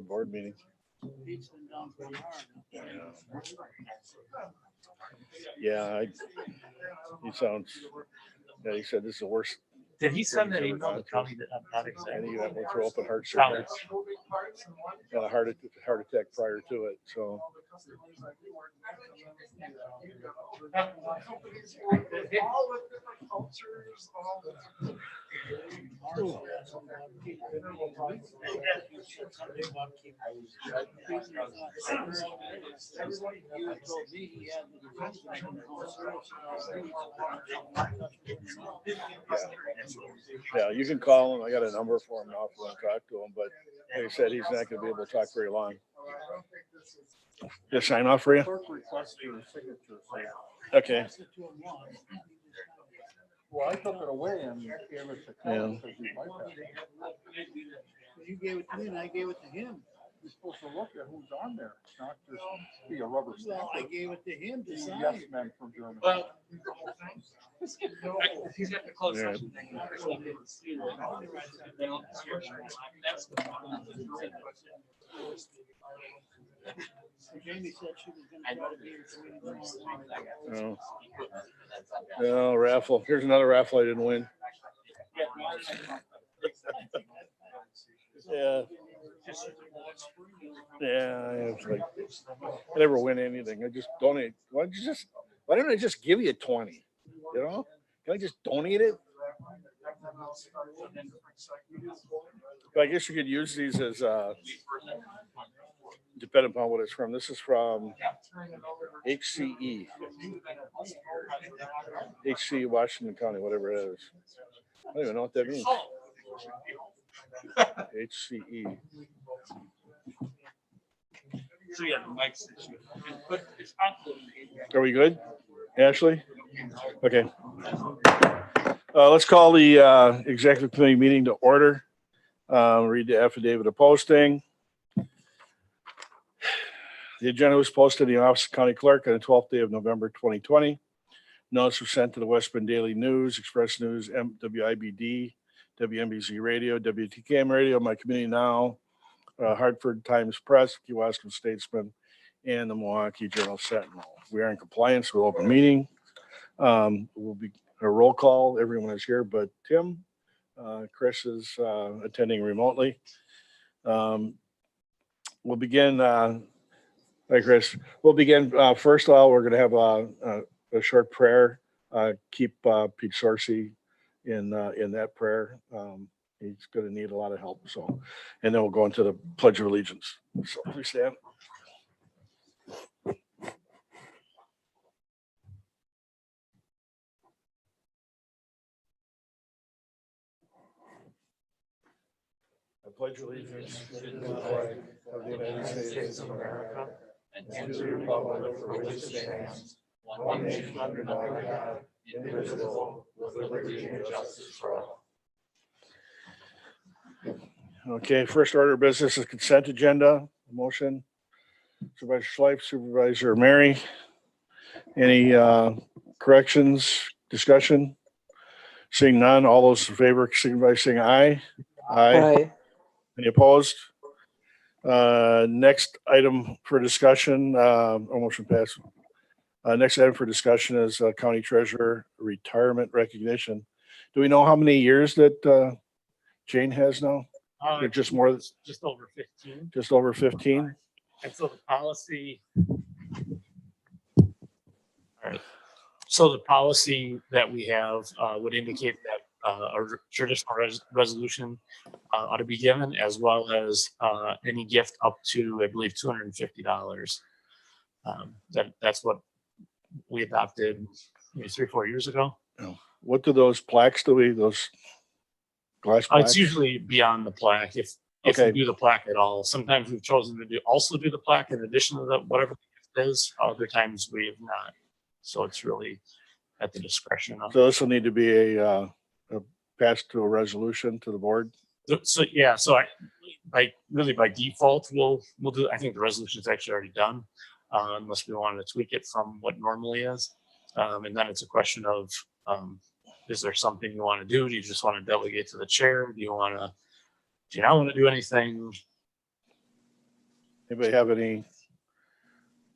board meeting. Yeah, he sounds. Yeah, he said this is the worst. Did he send that email to County that I'm not And exactly? he went through open heart surgery. Had a heart attack prior to it. So. Yeah, you can call him. I got a number for him now if you want to talk to him, but like I said, he's not going to be able to talk very long. Just sign off for you? Okay. Well, I took it away and gave it to Kevin because he might have it. You gave it to me and I gave it to him. You're supposed to look at who's on there, not just be a rubber stamp. Well, I gave it to him to sign. Yes, man from Germany. Well, he's got the close Yeah. session thing. That's the problem. Jamie said she was gonna try to be here for me. No raffle. Here's another raffle I didn't win. Yeah. Yeah, I never win anything. I just donate. Why don't I just give you 20? You know? Can I just donate it? But I guess you could use these as depending upon what it's from. This is from HCE. HC Washington County, whatever it is. I don't even know what that means. HCE. So yeah, the mic situation. But it's not. Are we good, Ashley? Okay. Let's call the executive committee meeting to order. Read the affidavit of posting. The agenda was posted in the office of county clerk on the 12th day of November 2020. Notice was sent to the West Bend Daily News, Express News, WIBD, WNBZ Radio, WTKM Radio, My Community Now, Hartford Times Press, Kewaskum Statesman, and the Milwaukee Journal Sentinel. We are in compliance with open meeting. We'll be a roll call. Everyone is here, but Tim. Chris is attending remotely. We'll begin. Hi, Chris. We'll begin. First of all, we're going to have a short prayer. Keep Pete Sorcy in that prayer. He's going to need a lot of help. So, and then we'll go into the Pledge of Allegiance. So, please stand. I pledge allegiance to the flag of the United States of America and to the republic for which it stands, one nation under God, indivisible, with liberty and justice for all. Okay, first order of business is consent agenda. Motion. Supervisor Schleif, Supervisor Mary. Any corrections, discussion? Seeing none, all those in favor signify by saying aye. Aye. Any opposed? Next item for discussion, motion passed. Next item for discussion is County Treasurer retirement recognition. Do we know how many years that Jane has now? Or just more? Just over 15. Just over 15? And so the policy. All right. So the policy that we have would indicate that a traditional resolution ought to be given, as well as any gift up to, I believe, $250. That's what we adopted maybe 3-4 years ago. What do those plaques do? Those glass plaques? It's usually beyond the plaque. If Okay. we do the plaque at all, sometimes we've chosen to also do the plaque in addition to whatever the gift is. Other times we have not. So it's really at the discretion of. So this will need to be a passed to a resolution to the board. So yeah, so by default we'll do. I think the resolution is actually already done, unless we wanted to tweak it from what normally is, and then it's a question of is there something you want to do? Do you just want to delegate to the chair? Do you not want to do anything? Anybody have any,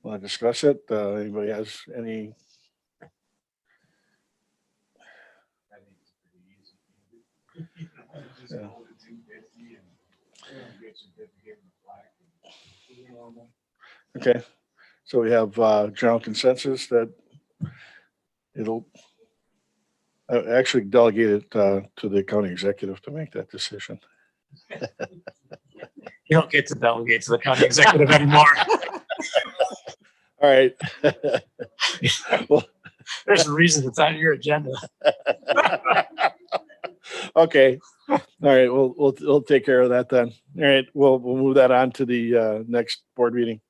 want to discuss it? Anybody has any? Yeah. Okay, so we have general consensus that it'll, I actually delegate it to the county executive to make that decision. You don't get to delegate to the county executive anymore. All right. Well, There's a reason it's on your agenda. okay. All right. We'll take care of that then. All right. We'll move that on to the next board meeting.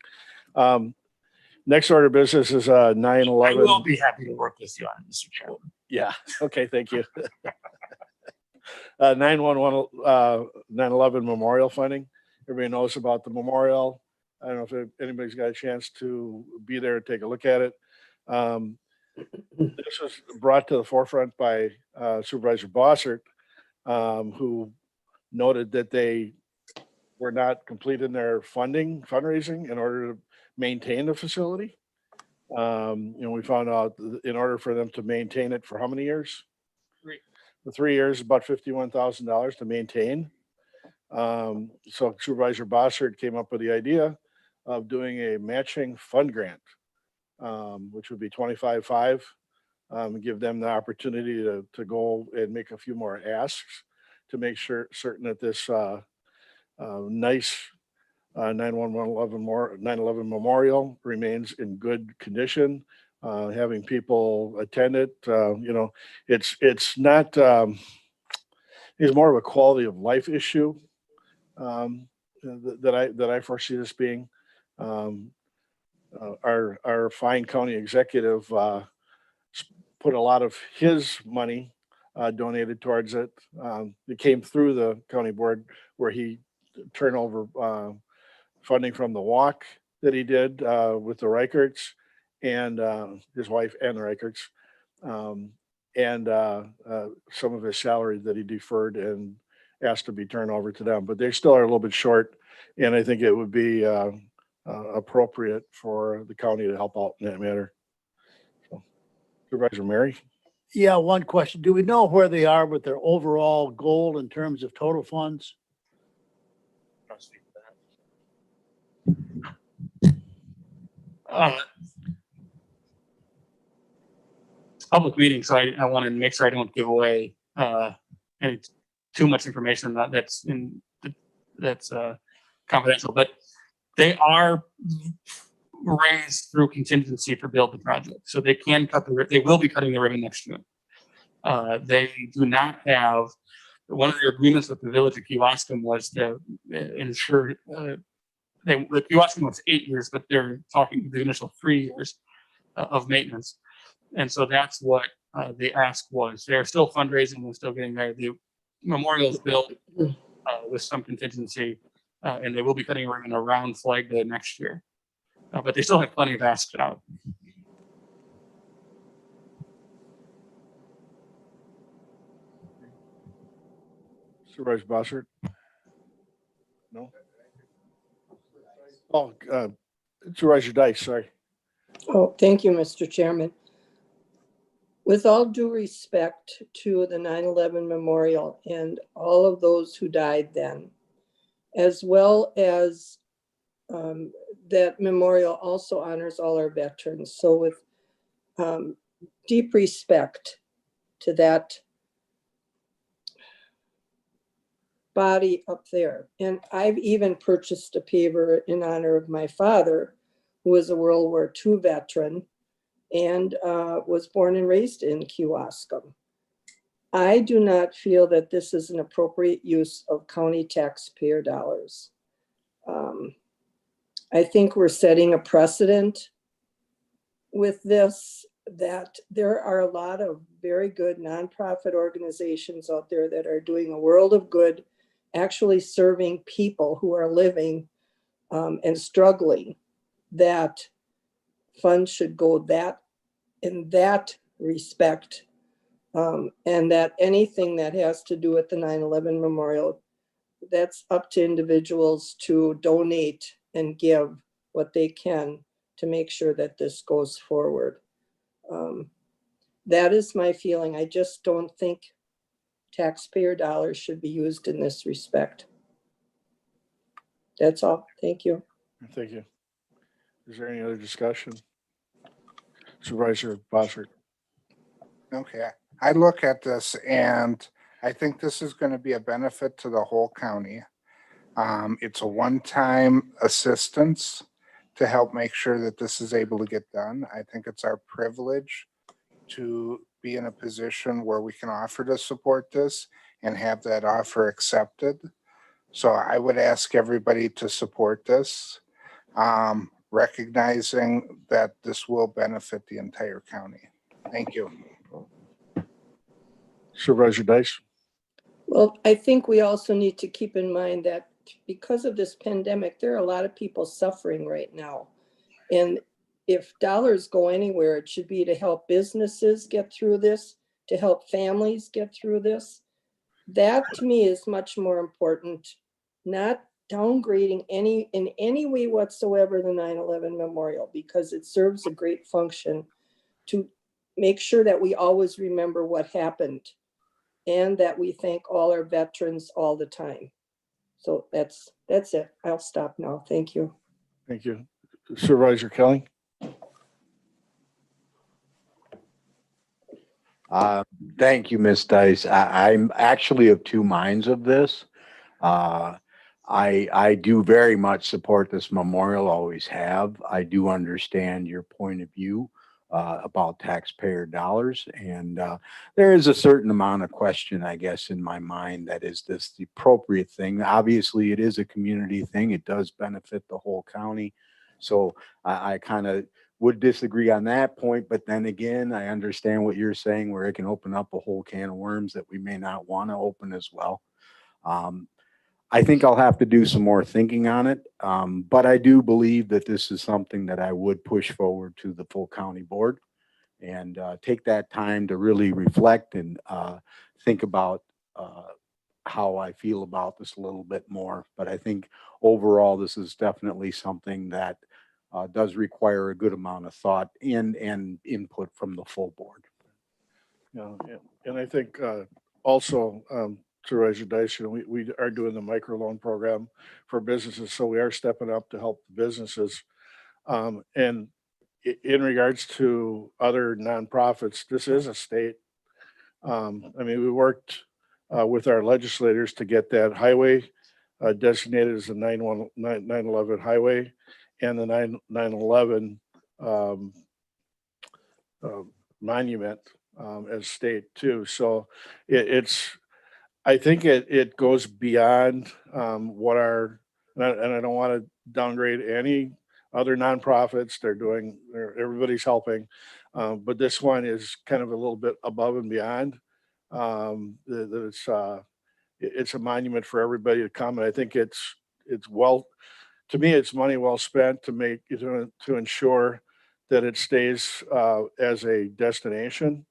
Next order of business is I 9/11. will be happy to work with you on it, Mr. Chairman. Yeah. Okay. Thank you. 9/11 memorial funding. Everybody knows about the memorial. I don't know if anybody's got a chance to be there and take a look at it. This was brought to the forefront by Supervisor Bossert, who noted that they were not completing their fundraising in order to maintain the facility. We found out in order for them to maintain it for how many years? 3. For 3 years, about $51,000 to maintain. So Supervisor Bossert came up with the idea of doing a matching fund grant, which would be 25-5, give them the opportunity to go and make a few more asks to make certain that this nice 9/11 memorial remains in good condition. Having people attend it, it's not. It's more of a quality of life issue that I foresee this being. Our fine county executive put a lot of his money donated towards it. It came through the county board where he turned over funding from the walk that he did with the Reicherts and his wife and the Reicherts, and some of his salary that he deferred and asked to be turned over to them. But they still are a little bit short, and I think it would be appropriate for the county to help out in that matter. So, Supervisor Mary? Yeah, one question. Do we know where they are with their overall goal in terms of total funds? I'll speak to that. Public meeting, so I want to make sure I don't give away any too much information that's confidential. But they are raised through contingency for build the project, so they can they will be cutting the ribbon next June. They do not have one of their agreements with the village of Kewaskum was to ensure the Kewaskum was 8 years, but they're talking the initial 3 years of maintenance. And so that's what the ask was. They're still fundraising and still getting there. The memorial is built with some contingency, and they will be cutting a ribbon around Flag Day next year. But they still have plenty of asks out. Supervisor Bossert? No? Oh, Supervisor Dice, sorry. Oh, thank you, Mr. Chairman. With all due respect to the 9/11 memorial and all of those who died then, as well as that memorial also honors all our veterans. So with deep respect to that body up there. And I've even purchased a paver in honor of my father, who was a World War II veteran and was born and raised in Kewaskum. I do not feel that this is an appropriate use of county taxpayer dollars. I think we're setting a precedent with this, that there are a lot of very good nonprofit organizations out there that are doing a world of good, actually serving people who are living and struggling, that funds should go that in that respect, and that anything that has to do with the 9/11 memorial, that's up to individuals to donate and give what they can to make sure that this goes forward. That is my feeling. I just don't think taxpayer dollars should be used in this respect. That's all. Thank you. Thank you. Is there any other discussion? Supervisor Bossert. Okay, I look at this and I think this is going to be a benefit to the whole county. It's a one-time assistance to help make sure that this is able to get done. I think it's our privilege to be in a position where we can offer to support this and have that offer accepted. So I would ask everybody to support this, recognizing that this will benefit the entire county. Thank you. Supervisor Dice. Well, I think we also need to keep in mind that because of this pandemic, there are a lot of people suffering right now. And if dollars go anywhere, it should be to help businesses get through this, to help families get through this. That to me is much more important, not downgrading in any way whatsoever the 9/11 memorial, because it serves a great function to make sure that we always remember what happened and that we thank all our veterans all the time. So that's it. I'll stop now. Thank you. Thank you. Supervisor Kelly. Thank you, Ms. Dice. I'm actually of two minds of this. I do very much support this memorial, always have. I do understand your point of view about taxpayer dollars. And there is a certain amount of question, I guess, in my mind that is this the appropriate thing? Obviously, it is a community thing. It does benefit the whole county. So I kind of would disagree on that point, but then again, I understand what you're saying, where it can open up a whole can of worms that we may not want to open as well. I think I'll have to do some more thinking on it, but I do believe that this is something that I would push forward to the full county board and take that time to really reflect and think about how I feel about this a little bit more. But I think overall, this is definitely something that does require a good amount of thought and input from the full board. Yeah, and I think also, Supervisor Dice, we are doing the microloan program for businesses, so we are stepping up to help the businesses. And in regards to other nonprofits, this is a state. I mean, we worked with our legislators to get that highway designated as a 9/11 highway and the 9/11 monument as state too. So I think it goes beyond what and I don't want to downgrade any other nonprofits. Everybody's helping. But this one is kind of a little bit above and beyond. It's a monument for everybody to come. And I think to me, it's money well spent to ensure that it stays as a destination,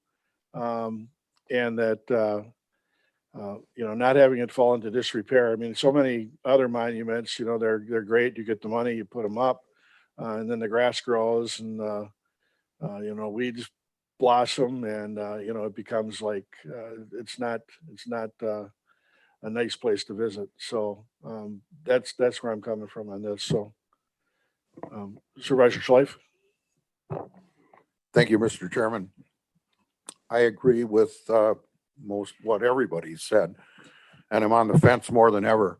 and that not having it fall into disrepair. I mean, so many other monuments, they're great. You get the money, you put them up, and then the grass grows, and weeds blossom, and it becomes like it's not a nice place to visit. So that's where I'm coming from on this. So Supervisor Schleif. Thank you, Mr. Chairman. I agree with most what everybody said, and I'm on the fence more than ever.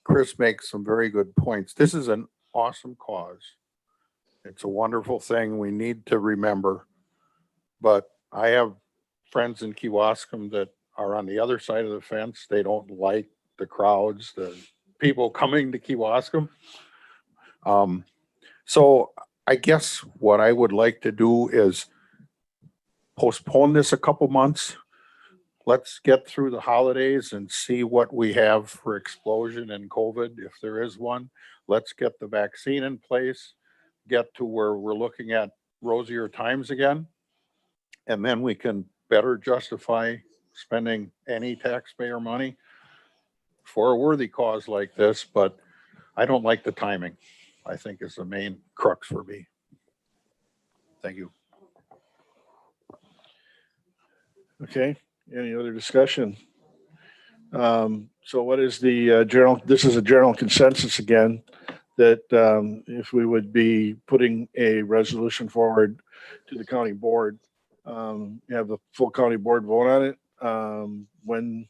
Chris makes some very good points. This is an awesome cause. It's a wonderful thing we need to remember, but I have friends in Kewaskum that are on the other side of the fence. They don't like the crowds, the people coming to Kewaskum. So I guess what I would like to do is postpone this a couple months. Let's get through the holidays and see what we have for explosion in COVID, if there is one. Let's get the vaccine in place, get to where we're looking at rosier times again, and then we can better justify spending any taxpayer money for a worthy cause like this. But I don't like the timing. I think is the main crux for me. Thank you. Okay, any other discussion? So what is the general, this is a general consensus again, that if we would be putting a resolution forward to the county board, have the full county board vote on it. When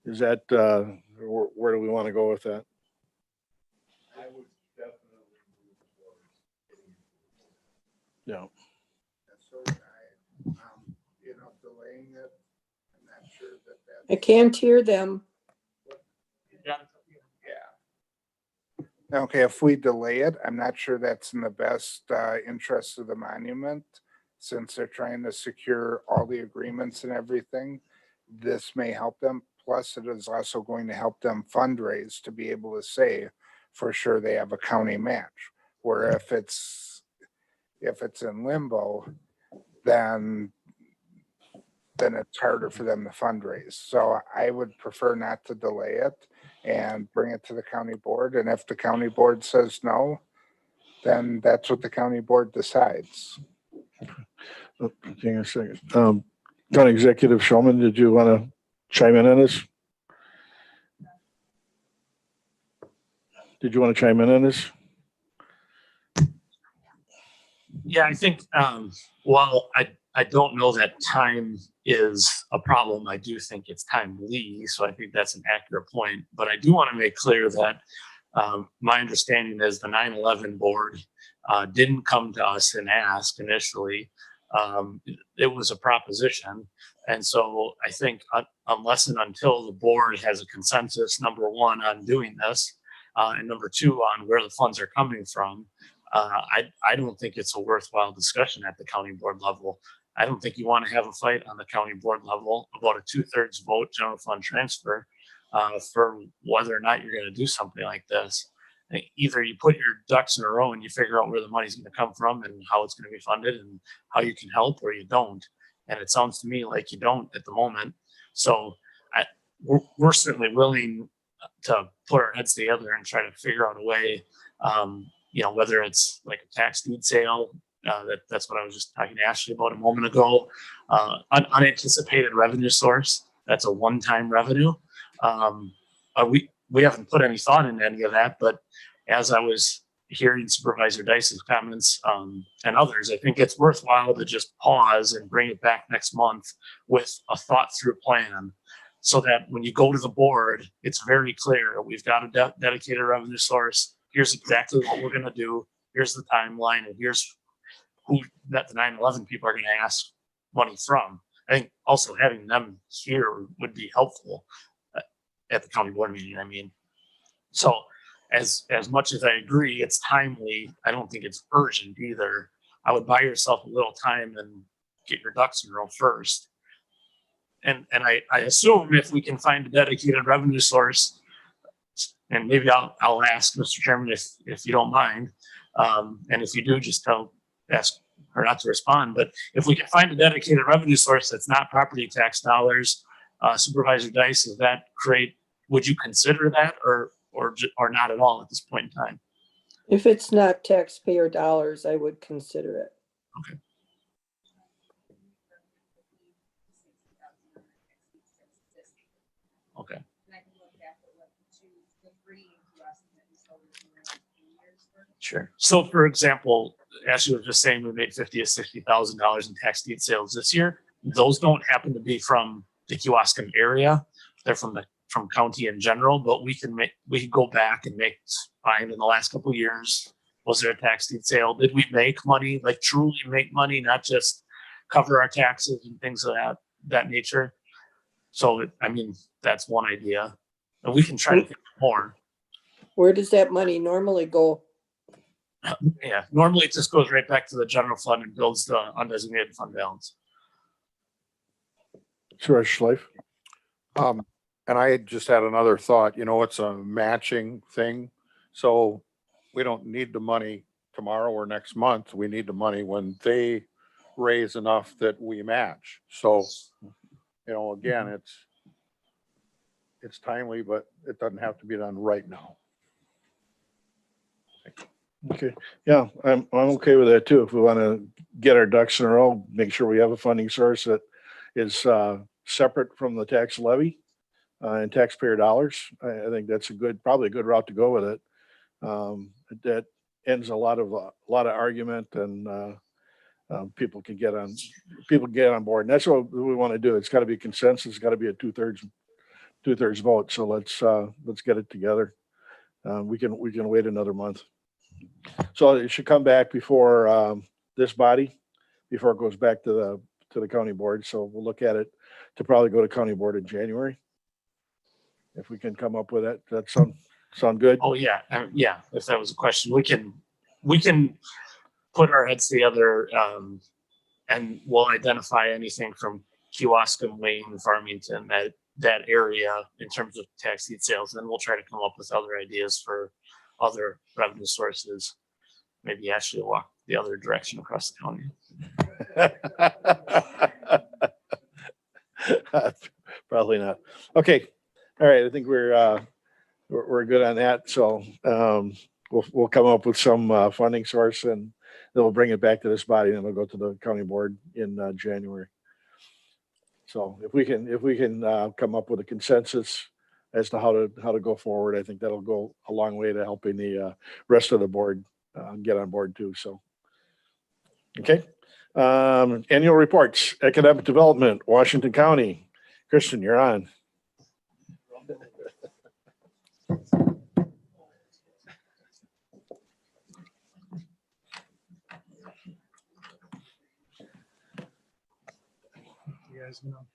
is that, where do we want to go with that? Yeah, So delaying it, I'm not sure that I can't hear them. yeah. Okay, if we delay it, I'm not sure that's in the best interest of the monument, since they're trying to secure all the agreements and everything. This may help them, plus it is also going to help them fundraise to be able to say for sure they have a county match. Where if it's in limbo, then it's harder for them to fundraise. So I would prefer not to delay it and bring it to the county board. And if the county board says no, then that's what the county board decides. hang on a second. County Executive Showman, did you want to chime in on this? Did you want to chime in on this? Yeah, I think, while I don't know that time is a problem, I do think it's timely. So I think that's an accurate point. But I do want to make clear that my understanding is the 9/11 board didn't come to us and ask initially. It was a proposition. And so I think unless and until the board has a consensus, number one, on doing this, and number two, on where the funds are coming from, I don't think it's a worthwhile discussion at the county board level. I don't think you want to have a fight on the county board level about a 2/3 vote general fund transfer for whether or not you're going to do something like this. Either you put your ducks in a row and you figure out where the money's going to come from and how it's going to be funded and how you can help, or you don't. And it sounds to me like you don't at the moment. So we're certainly willing to put our heads together and try to figure out a way, whether it's like a tax deed sale, that's what I was just talking to Ashley about a moment ago, unanticipated revenue source. That's a one-time revenue. We haven't put any thought into any of that, but as I was hearing Supervisor Dice's comments and others, I think it's worthwhile to just pause and bring it back next month with a thought-through plan, so that when you go to the board, it's very clear. We've got a dedicated revenue source. Here's exactly what we're going to do. Here's the timeline, and here's who that the 9/11 people are going to ask money from. I think also having them here would be helpful at the county board meeting. I mean, so as much as I agree it's timely, I don't think it's urgent either. I would buy yourself a little time and get your ducks in a row first. And I assume if we can find a dedicated revenue source, and maybe I'll ask Mr. Chairman if you don't mind, and if you do, just ask her not to respond. But if we can find a dedicated revenue source that's not property tax dollars, Supervisor Dice, is that great? Would you consider that, or not at all at this point in time? If it's not taxpayer dollars, I would consider it. Okay. Okay. Sure. So, for example, Ashley was just saying we made $50,000 to $60,000 in tax deed sales this year. Those don't happen to be from the Kewaskum area; they're from county in general. But we can go back and find in the last couple of years, was there a tax deed sale? Did we make money, like truly make money, not just cover our taxes and things of that nature? So, I mean, that's one idea, and we can try to think more. Where does that money normally go? Yeah, normally it just goes right back to the general fund and builds the undesignated fund balance. Sure, Schleif. And I just had another thought, it's a matching thing. So we don't need the money tomorrow or next month. We need the money when they raise enough that we match. So, again, it's timely, but it doesn't have to be done right now. Okay, yeah, I'm okay with that too. If we want to get our ducks in a row, make sure we have a funding source that is separate from the tax levy and taxpayer dollars. I think that's probably a good route to go with it. That ends a lot of argument, and people can get on board. And that's what we want to do. It's got to be consensus. It's got to be a two-thirds vote. So let's get it together. We can wait another month. So it should come back before this body, before it goes back to the county board. So we'll look at it to probably go to county board in January. If we can come up with that, sound good? Oh, yeah, yeah, if that was a question, we can put our heads together, and we'll identify anything from Kewaskum, Wayne, Farmington, that area in terms of tax deed sales. And then we'll try to come up with other ideas for other revenue sources. Maybe actually walk the other direction across the county. Probably not. Okay. All right. I think we're good on that. So we'll come up with some funding source, and then we'll bring it back to this body, and then we'll go to the county board in January. So if we can come up with a consensus as to how to go forward, I think that'll go a long way to helping the rest of the board get on board too. So, okay. Annual reports, economic development, Washington County. Christian, you're on. You guys know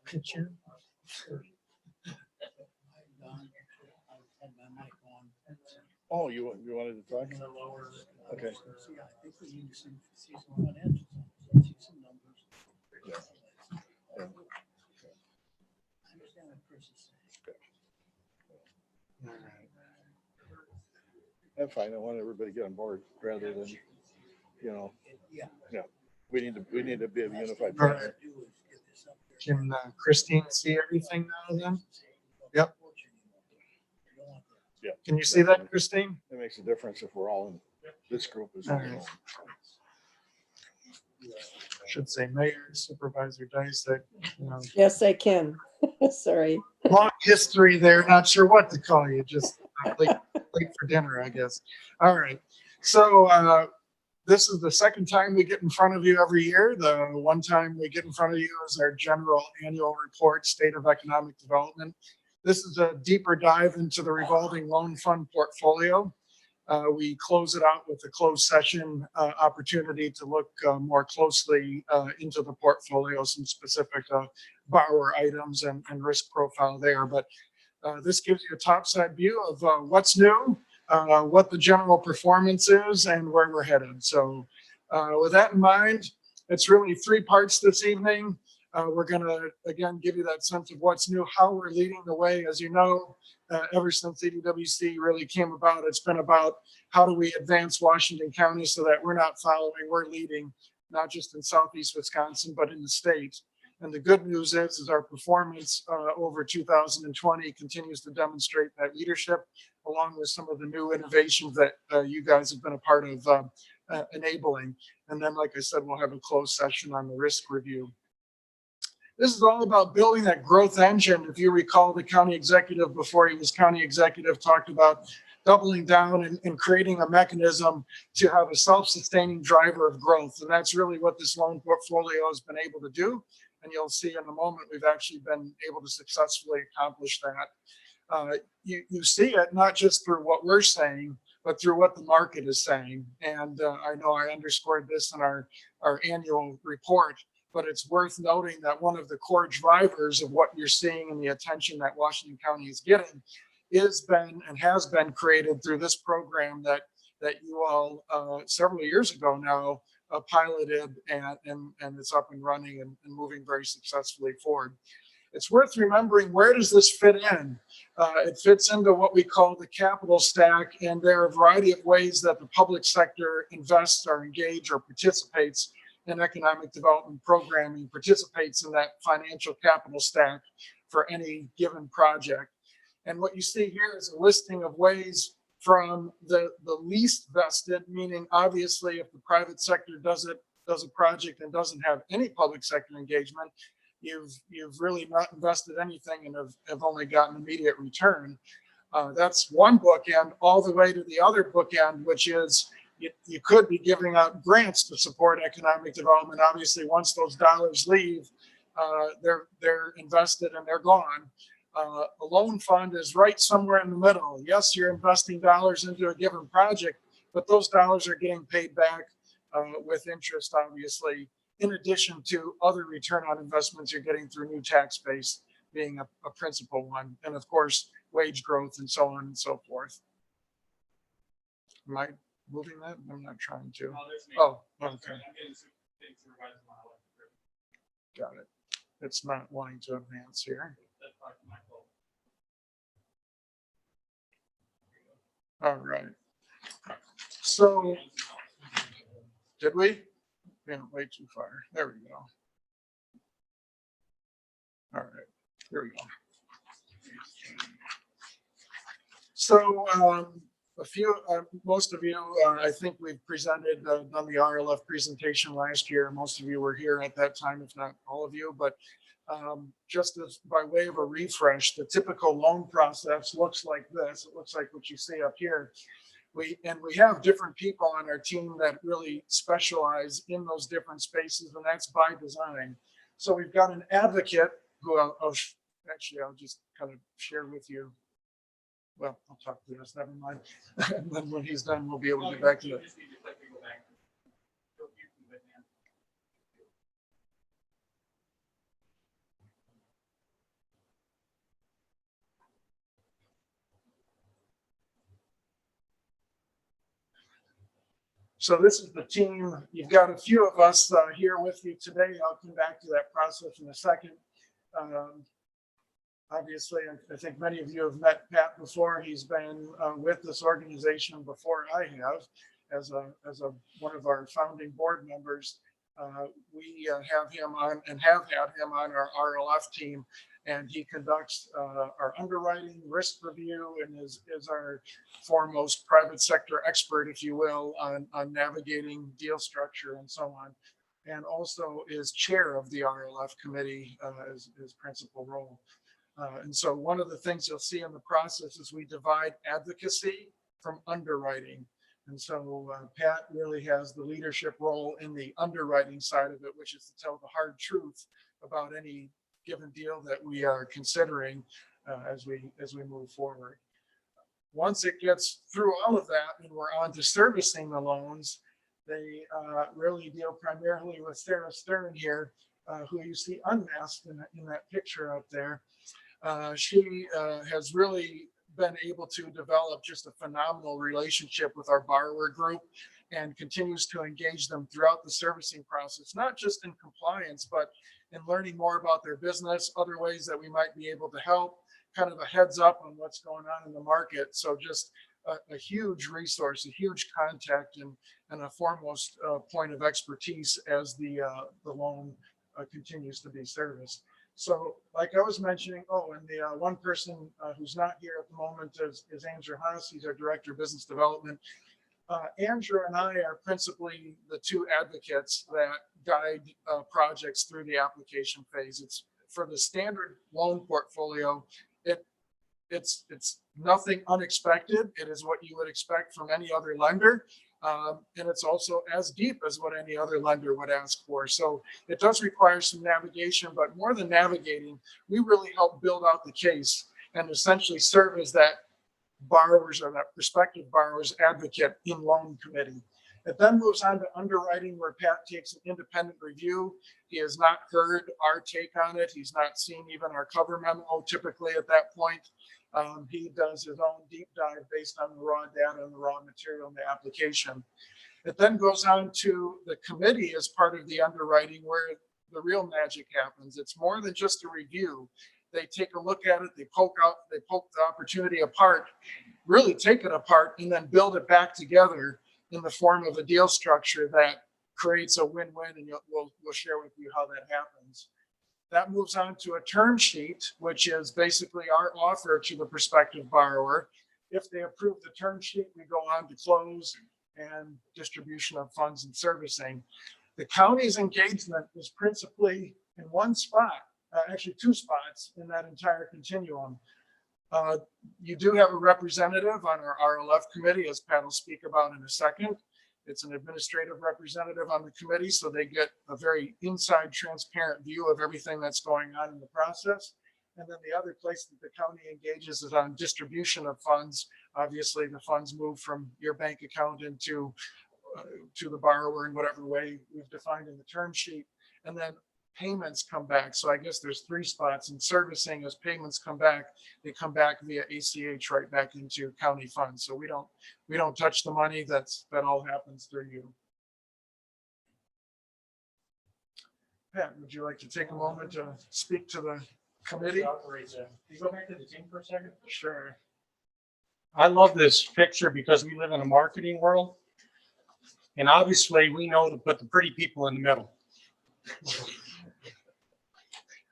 picture. Oh, you wanted to talk? Okay. I'm fine. I want everybody to get on board rather than, yeah. We need to be a unified. All right. Can Christine see everything now then? Yep. Yeah. Can you see that, Christine? It makes a difference if we're all in this group. All right. Should say Mayor, Supervisor Dysek. Yes, I can. Sorry. Long history there. Not sure what to call you. Just late for dinner, I guess. All right. So this is the second time we get in front of you every year. The one time we get in front of you is our general annual report, State of Economic Development. This is a deeper dive into the revolving loan fund portfolio. We close it out with a closed session opportunity to look more closely into the portfolio, some specific borrower items and risk profile there. But this gives you a topside view of what's new, what the general performance is, and where we're headed. So with that in mind, it's really three parts this evening. We're going to, again, give you that sense of what's new, how we're leading the way. As you know, ever since EDWC really came about, it's been about how do we advance Washington County so that we're not following, we're leading, not just in Southeast Wisconsin, but in the state. And the good news is our performance over 2020 continues to demonstrate that leadership, along with some of the new innovations that you guys have been a part of enabling. And then, like I said, we'll have a closed session on the risk review. This is all about building that growth engine. If you recall, the county executive, before he was county executive, talked about doubling down and creating a mechanism to have a self-sustaining driver of growth. And that's really what this loan portfolio has been able to do. And you'll see in a moment, we've actually been able to successfully accomplish that. You see it not just through what we're saying, but through what the market is saying. And I know I underscored this in our annual report, but it's worth noting that one of the core drivers of what you're seeing and the attention that Washington County is getting has been created through this program that you all several years ago now piloted, and it's up and running and moving very successfully forward. It's worth remembering, where does this fit in? It fits into what we call the capital stack, and there are a variety of ways that the public sector invests or engages or participates in economic development programming, participates in that financial capital stack for any given project. And what you see here is a listing of ways from the least vested, meaning obviously if the private sector does a project and doesn't have any public sector engagement, you've really not invested anything and have only gotten immediate return. That's one bookend, all the way to the other bookend, which is you could be giving out grants to support economic development. Obviously, once those dollars leave, they're invested and they're gone. A loan fund is right somewhere in the middle. Yes, you're investing dollars into a given project, but those dollars are getting paid back with interest, obviously, in addition to other return on investments you're getting through new tax base being a principal one. And of course, wage growth and so on and so forth. Am I moving that? I'm not trying to. Oh, okay. Got it. It's not wanting to advance here. All right. So, did we? Yeah, way too far. There we go. All right, here we go. So, most of you, I think we've presented, done the RLF presentation last year. Most of you were here at that time, if not all of you, but just as by way of a refresh, the typical loan process looks like this. It looks like what you see up here. We have different people on our team that really specialize in those different spaces, and that's by design. So we've got an advocate who I'll just kind of share with you. Well, I'll talk to this, never mind. And then when he's done, we'll be able to get back to it. So this is the team. You've got a few of us here with you today. I'll come back to that process in a second. Obviously, I think many of you have met Pat before. He's been with this organization before I have, as one of our founding board members. We have him on and have had him on our RLF team, and he conducts our underwriting, risk review, and is our foremost private sector expert, if you will, on navigating deal structure and so on, and also is chair of the RLF committee as his principal role. And so one of the things you'll see in the process is we divide advocacy from underwriting. And so Pat really has the leadership role in the underwriting side of it, which is to tell the hard truth about any given deal that we are considering as we move forward. Once it gets through all of that and we're on to servicing the loans, they really deal primarily with Sarah Stern here, who you see unmasked in that picture up there. She has really been able to develop just a phenomenal relationship with our borrower group and continues to engage them throughout the servicing process, not just in compliance, but in learning more about their business, other ways that we might be able to help, kind of a heads up on what's going on in the market. So just a huge resource, a huge contact, and a foremost point of expertise as the loan continues to be serviced. So like I was mentioning, and the one person who's not here at the moment is Andrew Haas. He's our Director of Business Development. Andrew and I are principally the two advocates that guide projects through the application phase. It's for the standard loan portfolio. It's nothing unexpected. It is what you would expect from any other lender. And it's also as deep as what any other lender would ask for. So it does require some navigation, but more than navigating, we really help build out the case and essentially serve as that borrowers or that prospective borrowers advocate in loan committee. It then moves on to underwriting, where Pat takes an independent review. He has not heard our take on it. He's not seen even our cover memo typically at that point. He does his own deep dive based on the raw data and the raw material in the application. It then goes on to the committee as part of the underwriting, where the real magic happens. It's more than just a review. They take a look at it, they poke the opportunity apart, really take it apart, and then build it back together in the form of a deal structure that creates a win-win, and we'll share with you how that happens. That moves on to a term sheet, which is basically our offer to the prospective borrower. If they approve the term sheet, we go on to close and distribution of funds and servicing. The county's engagement is principally in one spot, actually two spots in that entire continuum. You do have a representative on our RLF committee, as Pat will speak about in a second. It's an administrative representative on the committee, so they get a very inside, transparent view of everything that's going on in the process. And then the other place that the county engages is on distribution of funds. Obviously, the funds move from your bank account into to the borrower in whatever way we've defined in the term sheet. And then payments come back. So I guess there's three spots in servicing. As payments come back, they come back via ACH right back into county funds. So we don't touch the money. That all happens through you. Pat, would you like to take a moment to speak to the committee? Can you go back to the team for a second? Sure. I love this picture because we live in a marketing world. And obviously we know to put the pretty people in the middle.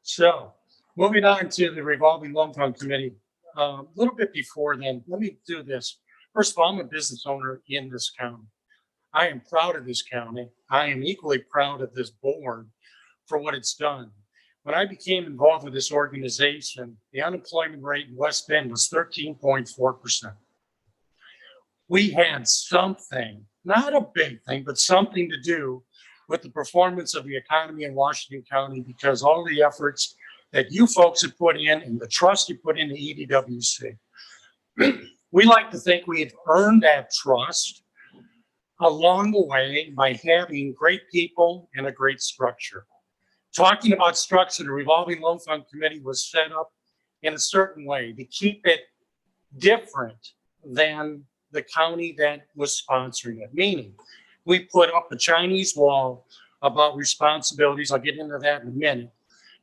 So moving on to the revolving loan fund committee, a little bit before then, let me do this. First of all, I'm a business owner in this county. I am proud of this county. I am equally proud of this board for what it's done. When I became involved with this organization, the unemployment rate in West Bend was 13.4%. We had something, not a big thing, but something to do with the performance of the economy in Washington County, because all the efforts that you folks have put in and the trust you put into EDWC. We like to think we had earned that trust along the way by having great people and a great structure. Talking about structure, the revolving loan fund committee was set up in a certain way to keep it different than the county that was sponsoring it. Meaning, we put up a Chinese wall about responsibilities. I'll get into that in a minute.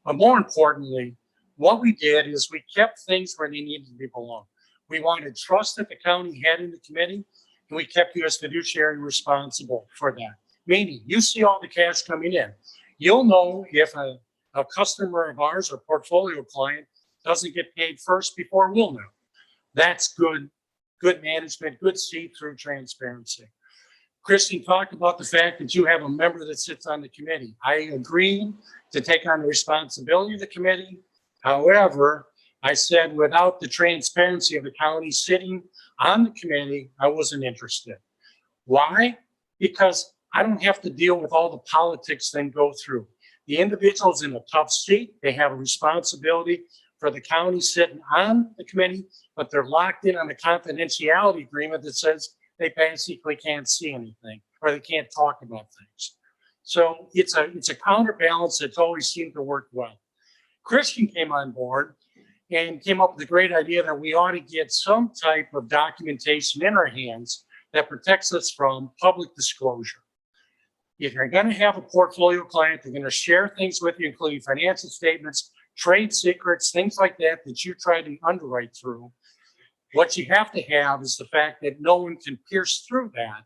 But more importantly, what we did is we kept things where they needed to be belong. We wanted trust that the county had in the committee, and we kept you as fiduciary responsible for that. Meaning, you see all the cash coming in. You'll know if a customer of ours or portfolio client doesn't get paid first before we'll know. That's good management, good see-through transparency. Kristen talked about the fact that you have a member that sits on the committee. I agreed to take on the responsibility of the committee. However, I said without the transparency of the county sitting on the committee, I wasn't interested. Why? Because I don't have to deal with all the politics then go through. The individual's in a tough seat. They have a responsibility for the county sitting on the committee, but they're locked in on a confidentiality agreement that says they basically can't see anything or they can't talk about things. So it's a counterbalance that's always seemed to work well. Christian came on board and came up with a great idea that we ought to get some type of documentation in our hands that protects us from public disclosure. If you're going to have a portfolio client, they're going to share things with you, including financial statements, trade secrets, things like that you try to underwrite through. What you have to have is the fact that no one can pierce through that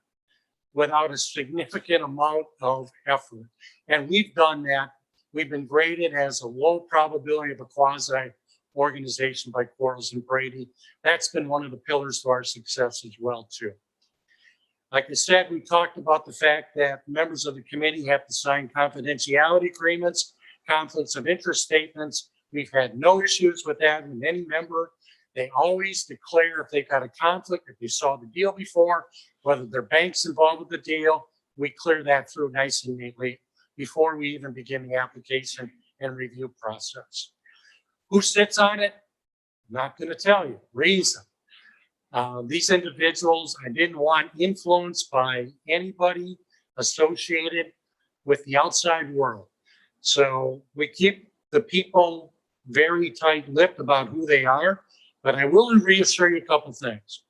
without a significant amount of effort. And we've done that. We've been graded as a low probability of a quasi organization by Quarles and Brady. That's been one of the pillars to our success as well, too. Like I said, we talked about the fact that members of the committee have to sign confidentiality agreements, conflicts of interest statements. We've had no issues with that with any member. They always declare if they've got a conflict, if they saw the deal before, whether their bank's involved with the deal, we clear that through nice and neatly before we even begin the application and review process. Who sits on it? I'm not going to tell you. Reason. These individuals, I didn't want influenced by anybody associated with the outside world. So we keep the people very tight-lipped about who they are, but I will reassure you a couple things.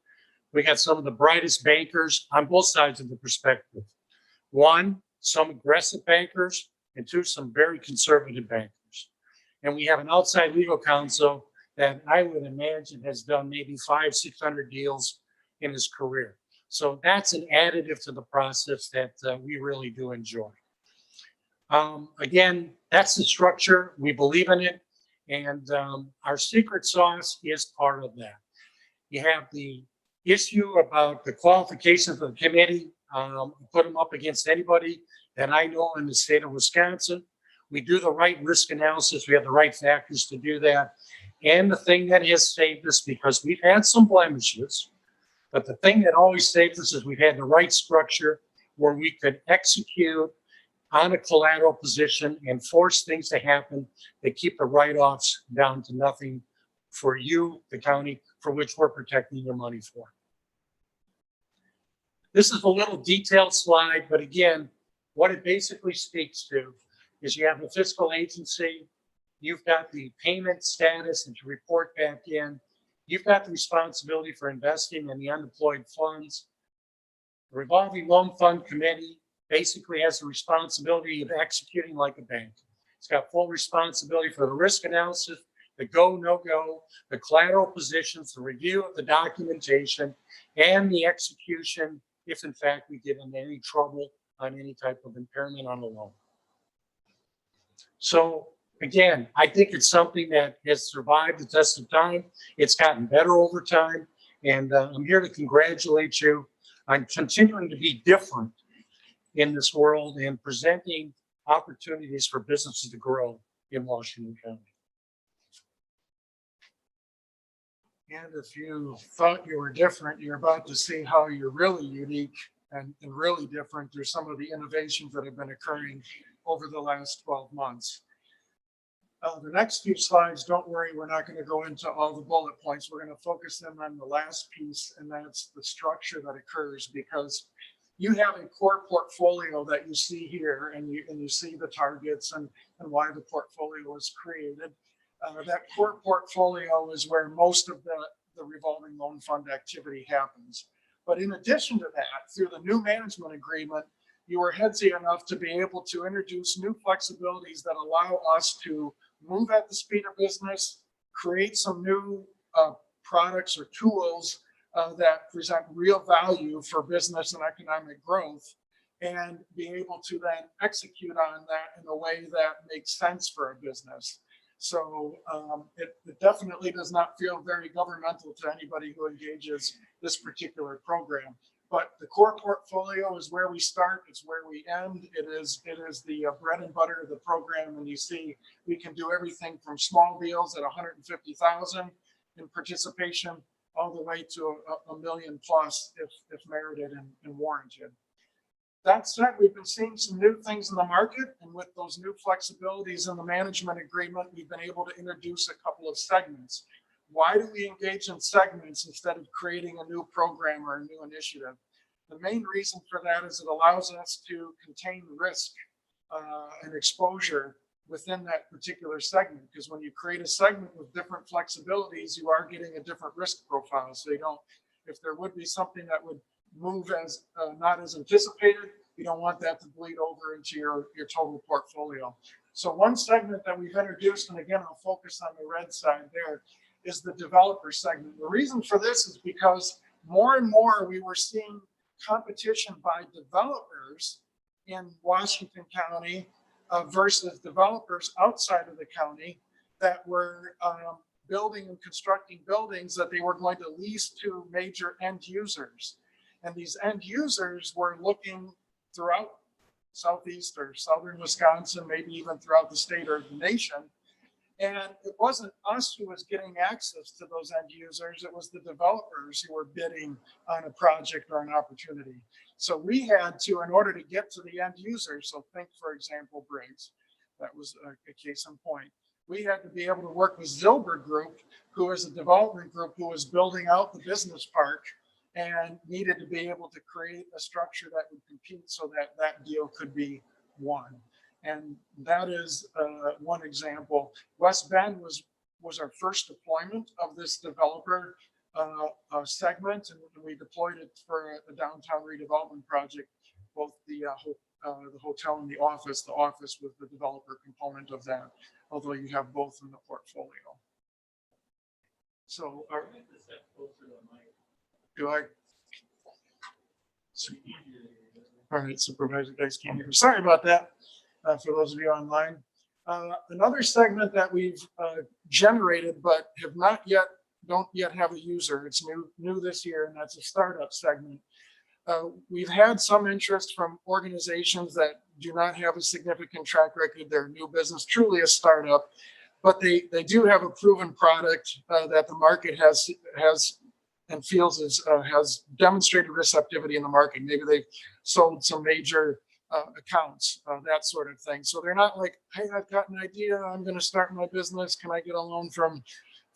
We got some of the brightest bankers on both sides of the perspective. One, some aggressive bankers, and two, some very conservative bankers. And we have an outside legal counsel that I would imagine has done maybe 500-600 deals in his career. So that's an additive to the process that we really do enjoy. Again, that's the structure. We believe in it. And our secret sauce is part of that. You have the issue about the qualifications of the committee. Put them up against anybody that I know in the state of Wisconsin. We do the right risk analysis. We have the right factors to do that. And the thing that has saved us, because we've had some blemishes, but the thing that always saves us is we've had the right structure where we could execute on a collateral position and force things to happen that keep the write-offs down to nothing for you, the county, for which we're protecting your money for. This is a little detailed slide, but again, what it basically speaks to is you have a fiscal agency, you've got the payment status and to report back in, you've got the responsibility for investing in the undeployed funds. The revolving loan fund committee basically has the responsibility of executing like a bank. It's got full responsibility for the risk analysis, the go, no go, the collateral positions, the review of the documentation, and the execution if in fact we get into any trouble on any type of impairment on a loan. So again, I think it's something that has survived the test of time. It's gotten better over time. And I'm here to congratulate you on continuing to be different in this world and presenting opportunities for businesses to grow in Washington County. And if you thought you were different, you're about to see how you're really unique and really different through some of the innovations that have been occurring over the last 12 months. The next few slides, don't worry, we're not going to go into all the bullet points. We're going to focus in on the last piece, and that's the structure that occurs, because you have a core portfolio that you see here, and you see the targets and why the portfolio was created. That core portfolio is where most of the revolving loan fund activity happens. But in addition to that, through the new management agreement, you were headsy enough to be able to introduce new flexibilities that allow us to move at the speed of business, create some new products or tools that present real value for business and economic growth, and be able to then execute on that in a way that makes sense for a business. So it definitely does not feel very governmental to anybody who engages this particular program. But the core portfolio is where we start. It's where we end. It is the bread and butter of the program. And you see, we can do everything from small deals at 150,000 in participation, all the way to a million plus if merited and warranted. That said, we've been seeing some new things in the market, and with those new flexibilities in the management agreement, we've been able to introduce a couple of segments. Why do we engage in segments instead of creating a new program or a new initiative? The main reason for that is it allows us to contain risk and exposure within that particular segment, because when you create a segment with different flexibilities, you are getting a different risk profile. So you don't, if there would be something that would move as not as anticipated, you don't want that to bleed over into your total portfolio. So one segment that we've introduced, and again, I'll focus on the red side there, is the developer segment. The reason for this is because more and more we were seeing competition by developers in Washington County versus developers outside of the county that were building and constructing buildings that they were going to lease to major end users. And these end users were looking throughout southeast or southern Wisconsin, maybe even throughout the state or the nation. And it wasn't us who was getting access to those end users. It was the developers who were bidding on a project or an opportunity. So we had to, in order to get to the end user, so think, for example, Briggs, that was a case in point. We had to be able to work with Zilber Group, who is a development group who was building out the business park and needed to be able to create a structure that would compete so that that deal could be won. And that is one example. West Bend was our first deployment of this developer segment, and we deployed it for a downtown redevelopment project, both the hotel and the office. The office was the developer component of that, although you have both in the portfolio. So, do I? All right, Supervisor, guys can't hear. Sorry about that. For those of you online. Another segment that we've generated but have not yet don't yet have a user. It's new this year, and that's a startup segment. We've had some interest from organizations that do not have a significant track record. They're a new business, truly a startup, but they do have a proven product that the market has and feels has demonstrated receptivity in the market. Maybe they've sold some major accounts, that sort of thing. So they're not like, hey, I've got an idea, I'm going to start my business. Can I get a loan from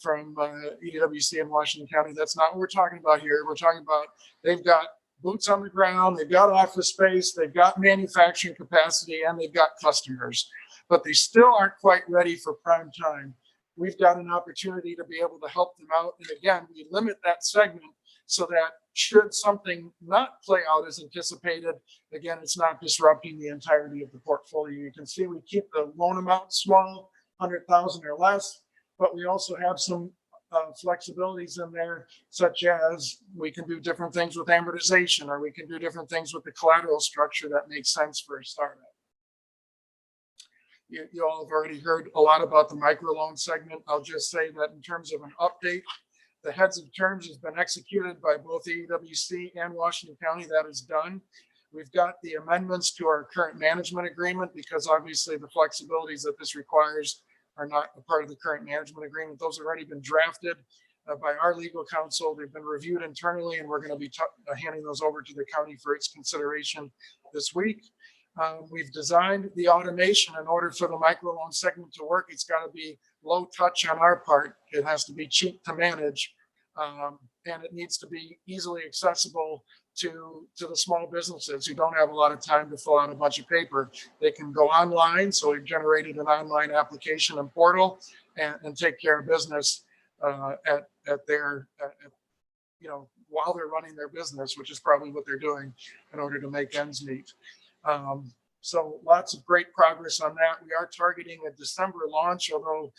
EWC in Washington County? That's not what we're talking about here. We're talking about they've got boots on the ground, they've got office space, they've got manufacturing capacity, and they've got customers, but they still aren't quite ready for prime time. We've got an opportunity to be able to help them out. And again, we limit that segment so that should something not play out as anticipated, again, it's not disrupting the entirety of the portfolio. You can see we keep the loan amount small, 100,000 or less, but we also have some flexibilities in there, such as we can do different things with amortization, or we can do different things with the collateral structure that makes sense for a startup. You all have already heard a lot about the microloan segment. I'll just say that in terms of an update, the heads of terms has been executed by both EWC and Washington County. That is done. We've got the amendments to our current management agreement, because obviously the flexibilities that this requires are not a part of the current management agreement. Those have already been drafted by our legal counsel. They've been reviewed internally, and we're going to be handing those over to the county for its consideration this week. We've designed the automation in order for the microloan segment to work. It's got to be low touch on our part. It has to be cheap to manage, and it needs to be easily accessible to the small businesses who don't have a lot of time to fill out a bunch of paper. They can go online. So we've generated an online application and portal and take care of business at their, while they're running their business, which is probably what they're doing in order to make ends meet. So lots of great progress on that. We are targeting a December launch, although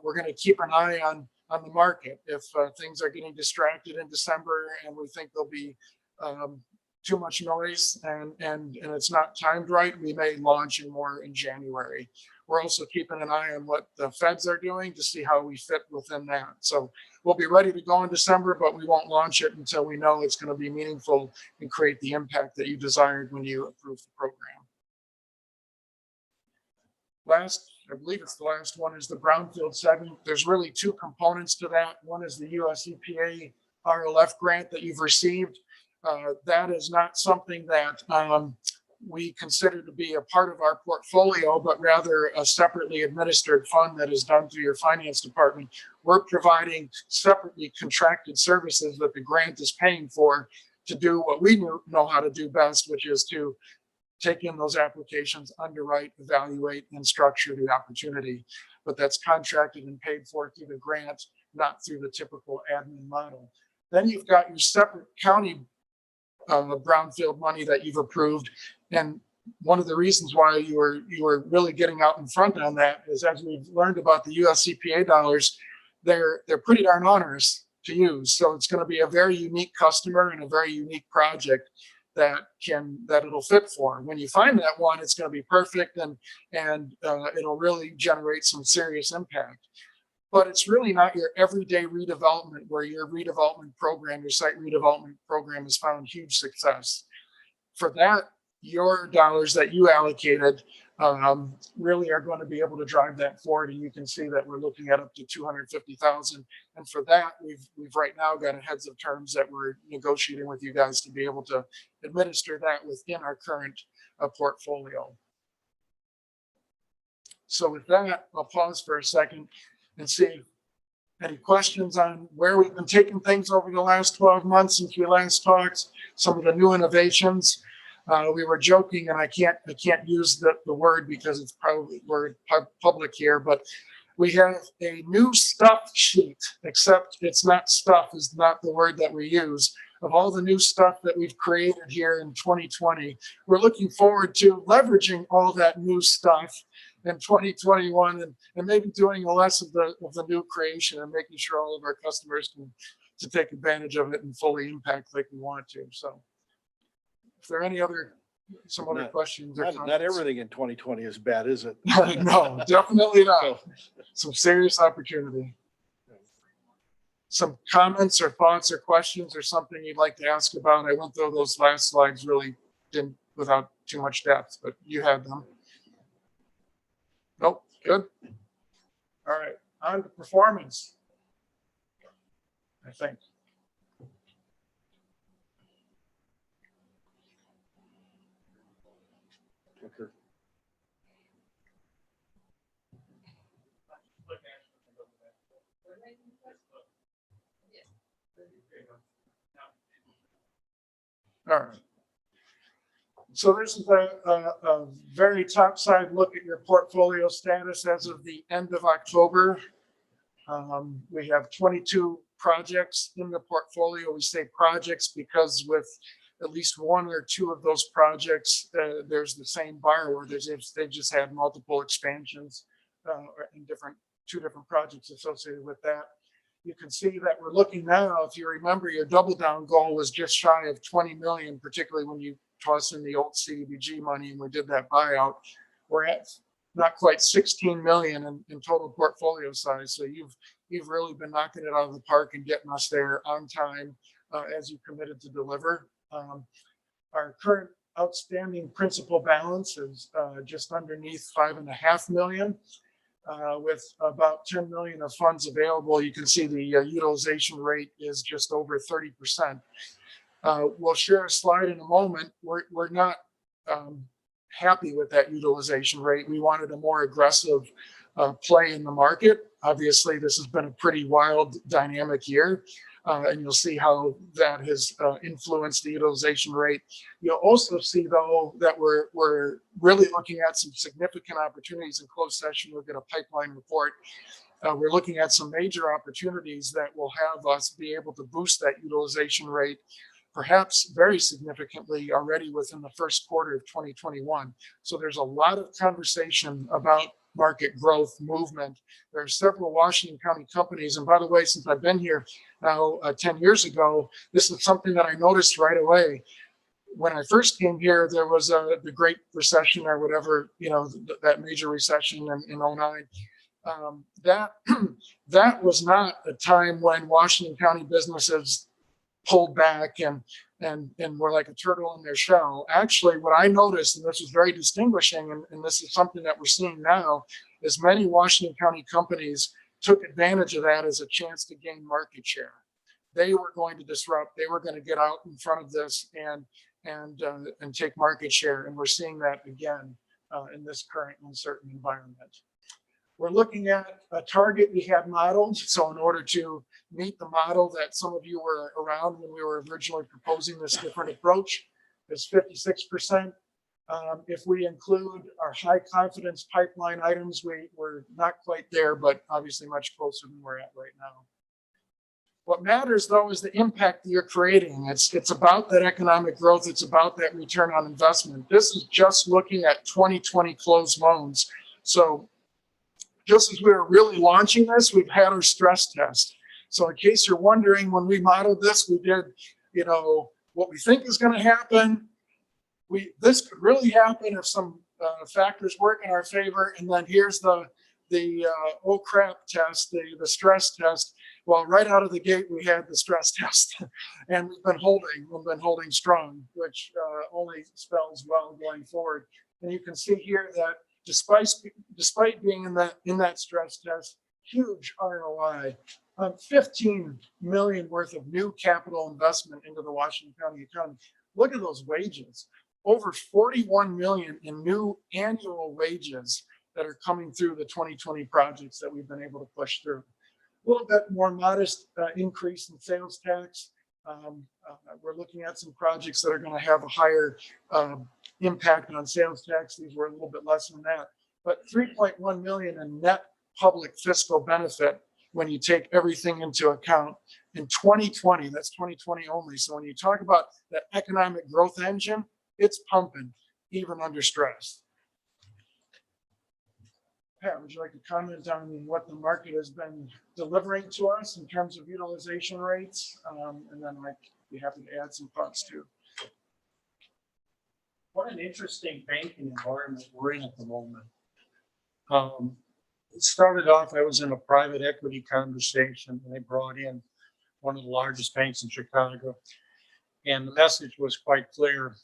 we're going to keep an eye on the market. If things are getting distracted in December and we think there'll be too much noise and it's not timed right, we may launch more in January. We're also keeping an eye on what the feds are doing to see how we fit within that. So we'll be ready to go in December, but we won't launch it until we know it's going to be meaningful and create the impact that you desired when you approved the program. Last, I believe it's the last one, is the brownfield segment. There's really two components to that. One is the US EPA RLF grant that you've received. That is not something that we consider to be a part of our portfolio, but rather a separately administered fund that is done through your finance department. We're providing separately contracted services that the grant is paying for to do what we know how to do best, which is to take in those applications, underwrite, evaluate, and structure the opportunity. But that's contracted and paid for through the grant, not through the typical admin model. Then you've got your separate county brownfield money that you've approved. And one of the reasons why you were really getting out in front on that is, as we've learned about the US EPA dollars, they're pretty darn onerous to use. So it's going to be a very unique customer and a very unique project that it'll fit for. When you find that one, it's going to be perfect, and it'll really generate some serious impact. But it's really not your everyday redevelopment where your redevelopment program, your site redevelopment program has found huge success. For that, your dollars that you allocated really are going to be able to drive that forward. And you can see that we're looking at up to 250,000. And for that, we've right now got a heads of terms that we're negotiating with you guys to be able to administer that within our current portfolio. So with that, I'll pause for a second and see any questions on where we've been taking things over the last 12 months since we last talked, some of the new innovations. We were joking, and I can't use the word because it's probably word public here, but we have a new stuff sheet, except it's not stuff is not the word that we use. Of all the new stuff that we've created here in 2020, we're looking forward to leveraging all that new stuff in 2021 and maybe doing less of the new creation and making sure all of our customers can take advantage of it and fully impact like we want to. So if there are any other questions or comments. Not everything in 2020 is bad, is it? No, definitely not. Some serious opportunity. some comments or thoughts or questions or something you'd like to ask about? I went through those last slides really didn't without too much depth, but you had them. Nope, good. All right, on to performance, I think. All right. So this is a very top side look at your portfolio status as of the end of October. We have 22 projects in the portfolio. We say projects because with at least one or two of those projects, there's the same borrower. They just had multiple expansions in two different projects associated with that. You can see that we're looking now, if you remember, your double down goal was just shy of 20 million, particularly when you toss in the old CDBG money and we did that buyout. We're at not quite 16 million in total portfolio size. So you've really been knocking it out of the park and getting us there on time as you committed to deliver. Our current outstanding principal balance is just underneath 5.5 million. With about 10 million of funds available, you can see the utilization rate is just over 30%. We'll share a slide in a moment. We're not happy with that utilization rate. We wanted a more aggressive play in the market. Obviously, this has been a pretty wild, dynamic year, and you'll see how that has influenced the utilization rate. You'll also see, though, that we're really looking at some significant opportunities in closed session. We'll get a pipeline report. We're looking at some major opportunities that will have us be able to boost that utilization rate, perhaps very significantly already within the first quarter of 2021. So there's a lot of conversation about market growth movement. There are several Washington County companies. And by the way, since I've been here now 10 years ago, this is something that I noticed right away. When I first came here, there was the Great Recession or whatever, that major recession in 09. That was not a time when Washington County businesses pulled back and were like a turtle in their shell. Actually, what I noticed, and this is very distinguishing, and this is something that we're seeing now, is many Washington County companies took advantage of that as a chance to gain market share. They were going to disrupt. They were going to get out in front of this and take market share. And we're seeing that again in this current uncertain environment. We're looking at a target we had modeled. So in order to meet the model that some of you were around when we were originally proposing this different approach, is 56%. If we include our high confidence pipeline items, we're not quite there, but obviously much closer than we're at right now. What matters, though, is the impact that you're creating. It's about that economic growth. It's about that return on investment. This is just looking at 2020 closed loans. So just as we were really launching this, we've had our stress test. So in case you're wondering, when we modeled this, we did, what we think is going to happen. This could really happen if some factors work in our favor. And then here's the oh crap test, the stress test. Well, right out of the gate, we had the stress test, and we've been holding strong, which only spells well going forward. And you can see here that despite being in that stress test, huge ROI, 15 million worth of new capital investment into the Washington County economy. Look at those wages, over 41 million in new annual wages that are coming through the 2020 projects that we've been able to push through. A little bit more modest increase in sales tax. We're looking at some projects that are going to have a higher impact on sales tax. These were a little bit less than that, but 3.1 million in net public fiscal benefit when you take everything into account in 2020. That's 2020 only. So when you talk about that economic growth engine, it's pumping even under stress. Pat, would you like to comment on what the market has been delivering to us in terms of utilization rates? And then I'd be happy to add some thoughts too. What an interesting banking environment we're in at the moment. It started off, I was in a private equity conversation, and they brought in one of the largest banks in Chicago. And the message was quite clear: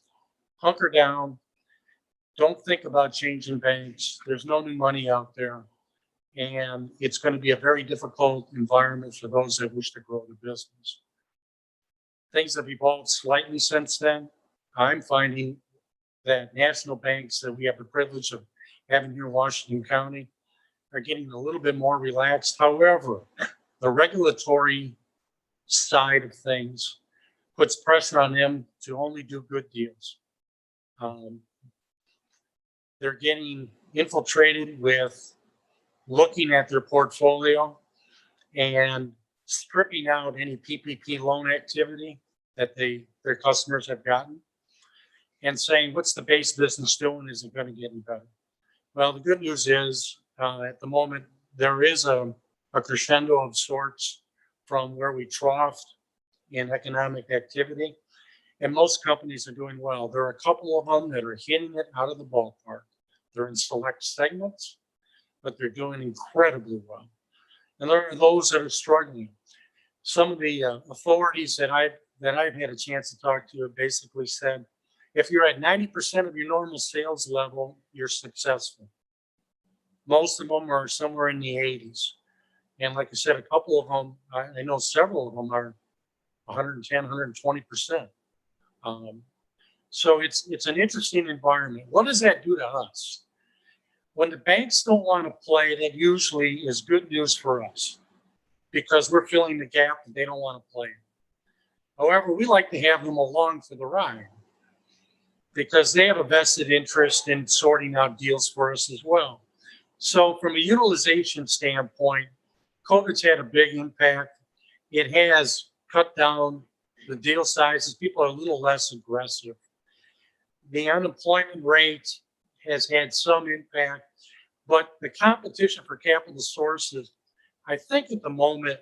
hunker down, don't think about changing banks. There's no new money out there. And it's going to be a very difficult environment for those that wish to grow the business. Things have evolved slightly since then. I'm finding that national banks that we have the privilege of having here in Washington County are getting a little bit more relaxed. However, the regulatory side of things puts pressure on them to only do good deals. They're getting infiltrated with looking at their portfolio and stripping out any PPP loan activity that their customers have gotten and saying, what's the base business doing? Is it going to get any better? Well, the good news is at the moment, there is a crescendo of sorts from where we troughed in economic activity, and most companies are doing well. There are a couple of them that are hitting it out of the ballpark. They're in select segments, but they're doing incredibly well. And there are those that are struggling. Some of the authorities that I've had a chance to talk to have basically said, if you're at 90% of your normal sales level, you're successful. Most of them are somewhere in the 80s. And like I said, a couple of them, I know several of them are 110, 120%. So it's an interesting environment. What does that do to us? When the banks don't want to play, that usually is good news for us because we're filling the gap that they don't want to play. However, we like to have them along for the ride because they have a vested interest in sorting out deals for us as well. So from a utilization standpoint, COVID's had a big impact. It has cut down the deal sizes. People are a little less aggressive. The unemployment rate has had some impact, but the competition for capital sources, I think at the moment,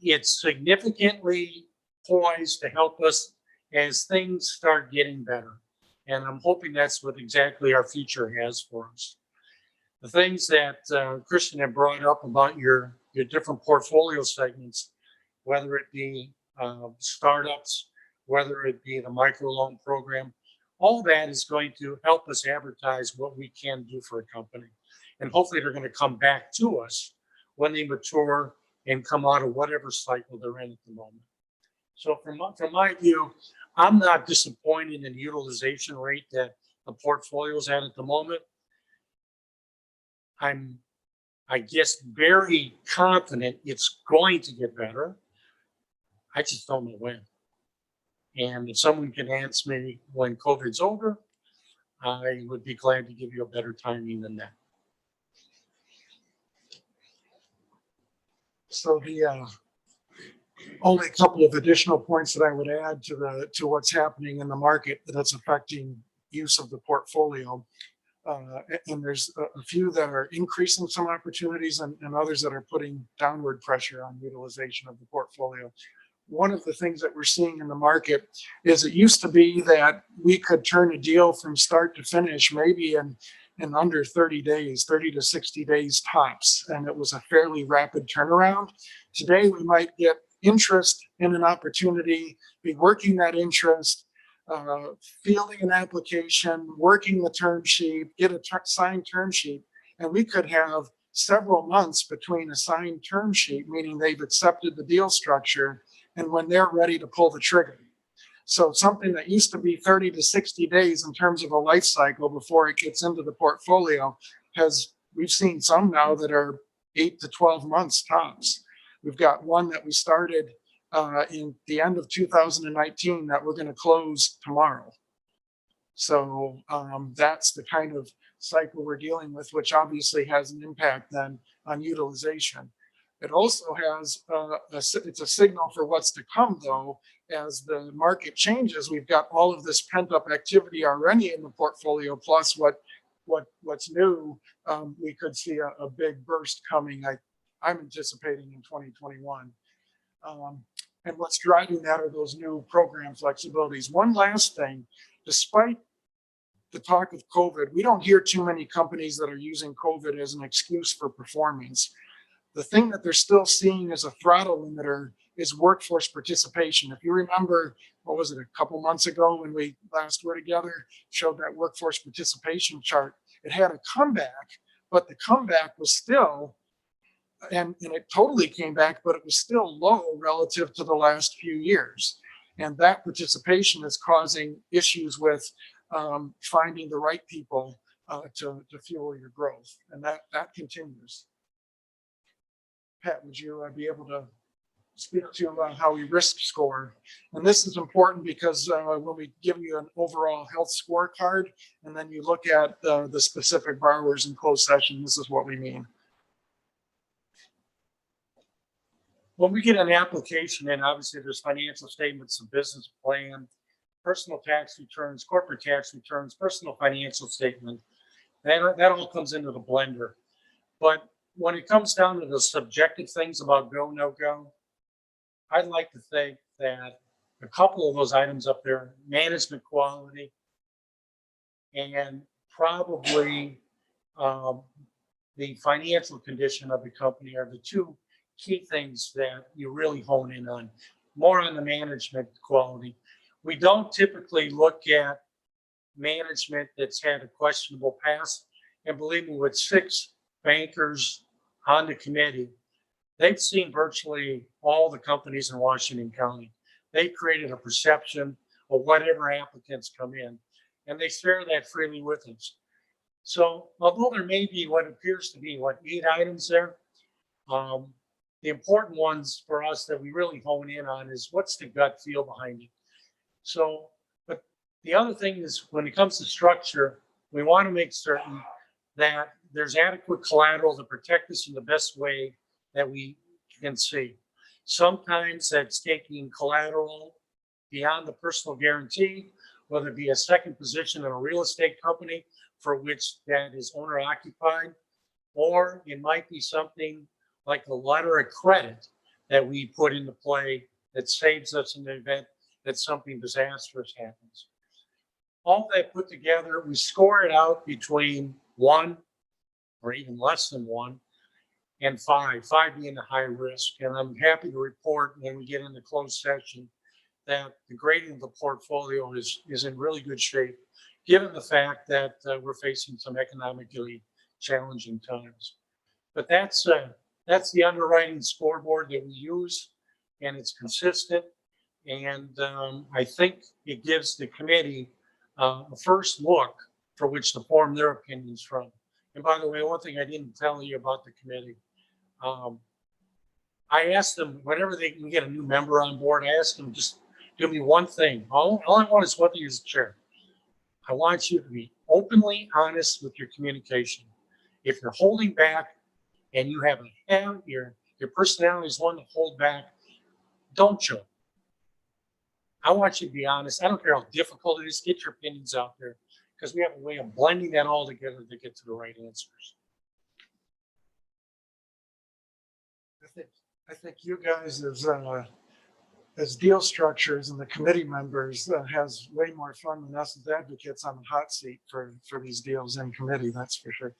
it's significantly poised to help us as things start getting better. And I'm hoping that's what exactly our future has for us. The things that Christian had brought up about your different portfolio segments, whether it be startups, whether it be the microloan program, all that is going to help us advertise what we can do for a company. And hopefully they're going to come back to us when they mature and come out of whatever cycle they're in at the moment. So from my view, I'm not disappointed in the utilization rate that the portfolio is at the moment. I'm, I guess, very confident it's going to get better. I just don't know when. And if someone can answer me when COVID's over, I would be glad to give you a better timing than that. So the only couple of additional points that I would add to what's happening in the market that's affecting use of the portfolio. And there's a few that are increasing some opportunities and others that are putting downward pressure on utilization of the portfolio. One of the things that we're seeing in the market is it used to be that we could turn a deal from start to finish maybe in under 30 days, 30 to 60 days tops. And it was a fairly rapid turnaround. Today, we might get interest in an opportunity, be working that interest, fielding an application, working the term sheet, get a signed term sheet, and we could have several months between a signed term sheet, meaning they've accepted the deal structure, and when they're ready to pull the trigger. So something that used to be 30 to 60 days in terms of a life cycle before it gets into the portfolio we've seen some now that are 8 to 12 months tops. We've got one that we started in the end of 2019 that we're going to close tomorrow. So that's the kind of cycle we're dealing with, which obviously has an impact then on utilization. It also has, it's a signal for what's to come though. As the market changes, we've got all of this pent up activity already in the portfolio, plus what's new. We could see a big burst coming. I'm anticipating in 2021. And what's driving that are those new program flexibilities. One last thing, despite the talk of COVID, we don't hear too many companies that are using COVID as an excuse for performance. The thing that they're still seeing as a throttle limiter is workforce participation. If you remember, what was it, a couple months ago when we last were together, showed that workforce participation chart. It had a comeback, but the comeback was still, and it totally came back, but it was still low relative to the last few years. And that participation is causing issues with finding the right people to fuel your growth. And that continues. Pat, would you be able to speak to how we risk score? And this is important because when we give you an overall health scorecard, and then you look at the specific borrowers in closed session, this is what we mean. When we get an application in, obviously there's financial statements, a business plan, personal tax returns, corporate tax returns, personal financial statement. That all comes into the blender. But when it comes down to the subjective things about go, no go, I'd like to think that a couple of those items up there, management quality and probably the financial condition of the company are the two key things that you really hone in on. More on the management quality. We don't typically look at management that's had a questionable past. And believe me, with 6 bankers on the committee, they've seen virtually all the companies in Washington County. They've created a perception of whatever applicants come in, and they share that freely with us. So although there may be what appears to be 8 items there, the important ones for us that we really hone in on is what's the gut feel behind it. So, but the other thing is when it comes to structure, we want to make certain that there's adequate collateral to protect us in the best way that we can see. Sometimes that's taking collateral beyond the personal guarantee, whether it be a second position in a real estate company for which that is owner occupied, or it might be something like a letter of credit that we put into play that saves us in the event that something disastrous happens. All that put together, we score it out between 1 or even less than 1 and 5 being the high risk. And I'm happy to report when we get into closed session that the grading of the portfolio is in really good shape, given the fact that we're facing some economically challenging times. But that's the underwriting scoreboard that we use, and it's consistent. And I think it gives the committee a first look for which to form their opinions from. And by the way, one thing I didn't tell you about the committee, I asked them whenever they can get a new member on board, I asked them just do me one thing. All I want is one thing as chair. I want you to be openly honest with your communication. If you're holding back and you have your personality is one to hold back, don't show. I want you to be honest. I don't care how difficult it is. Get your opinions out there because we have a way of blending that all together to get to the right answers. I think you guys as deal structures and the committee members has way more fun than us as advocates on the hot seat for these deals in committee, that's for sure.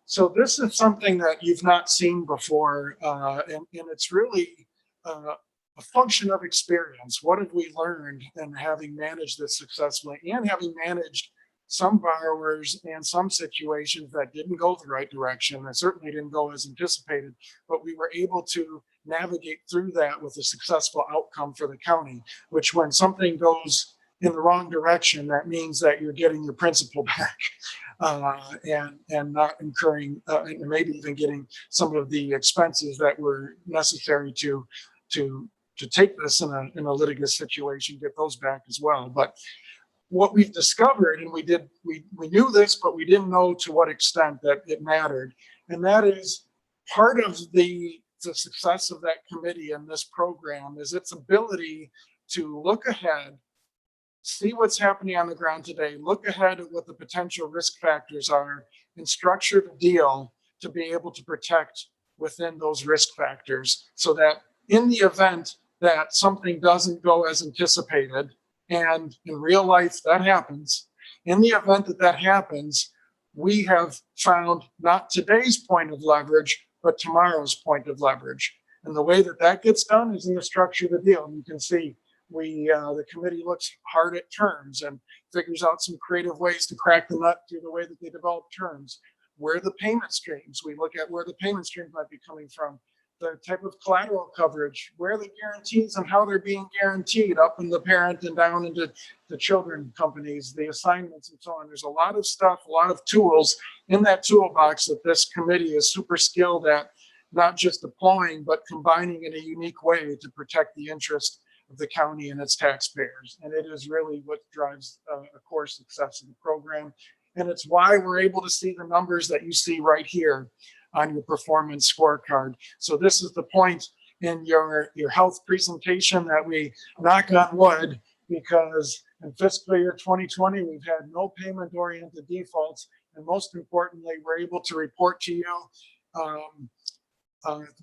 So this is something that you've not seen before, and it's really a function of experience. What have we learned in having managed this successfully and having managed some borrowers and some situations that didn't go the right direction, that certainly didn't go as anticipated, but we were able to navigate through that with a successful outcome for the county, which when something goes in the wrong direction, that means that you're getting your principal back and not incurring, and maybe even getting some of the expenses that were necessary to take this in a litigious situation, get those back as well. But what we've discovered, and we knew this, but we didn't know to what extent that it mattered. And that is part of the success of that committee and this program is its ability to look ahead, see what's happening on the ground today, look ahead at what the potential risk factors are, and structure the deal to be able to protect within those risk factors so that in the event that something doesn't go as anticipated, and in real life that happens, in the event that that happens, we have found not today's point of leverage, but tomorrow's point of leverage. And the way that that gets done is in the structure of the deal. You can see the committee looks hard at terms and figures out some creative ways to crack the nut through the way that they develop terms. Where are the payment streams? We look at where the payment streams might be coming from, the type of collateral coverage, where the guarantees and how they're being guaranteed up in the parent and down into the children companies, the assignments and so on. There's a lot of stuff, a lot of tools in that toolbox that this committee is super skilled at, not just deploying, but combining in a unique way to protect the interest of the county and its taxpayers. And it is really what drives a core success of the program. And it's why we're able to see the numbers that you see right here on your performance scorecard. So this is the point in your health presentation that we knock on wood, because in fiscal year 2020, we've had no payment-oriented defaults. And most importantly, we're able to report to you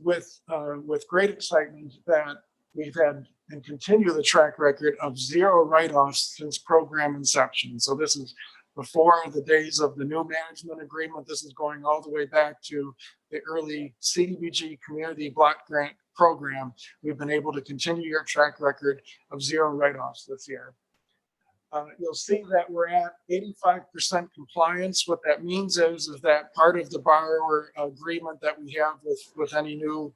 with great excitement that we've had and continue the track record of 0 write-offs since program inception. So this is before the days of the new management agreement. This is going all the way back to the early CDBG community block grant program. We've been able to continue your track record of 0 write-offs this year. You'll see that we're at 85% compliance. What that means is that part of the borrower agreement that we have with any new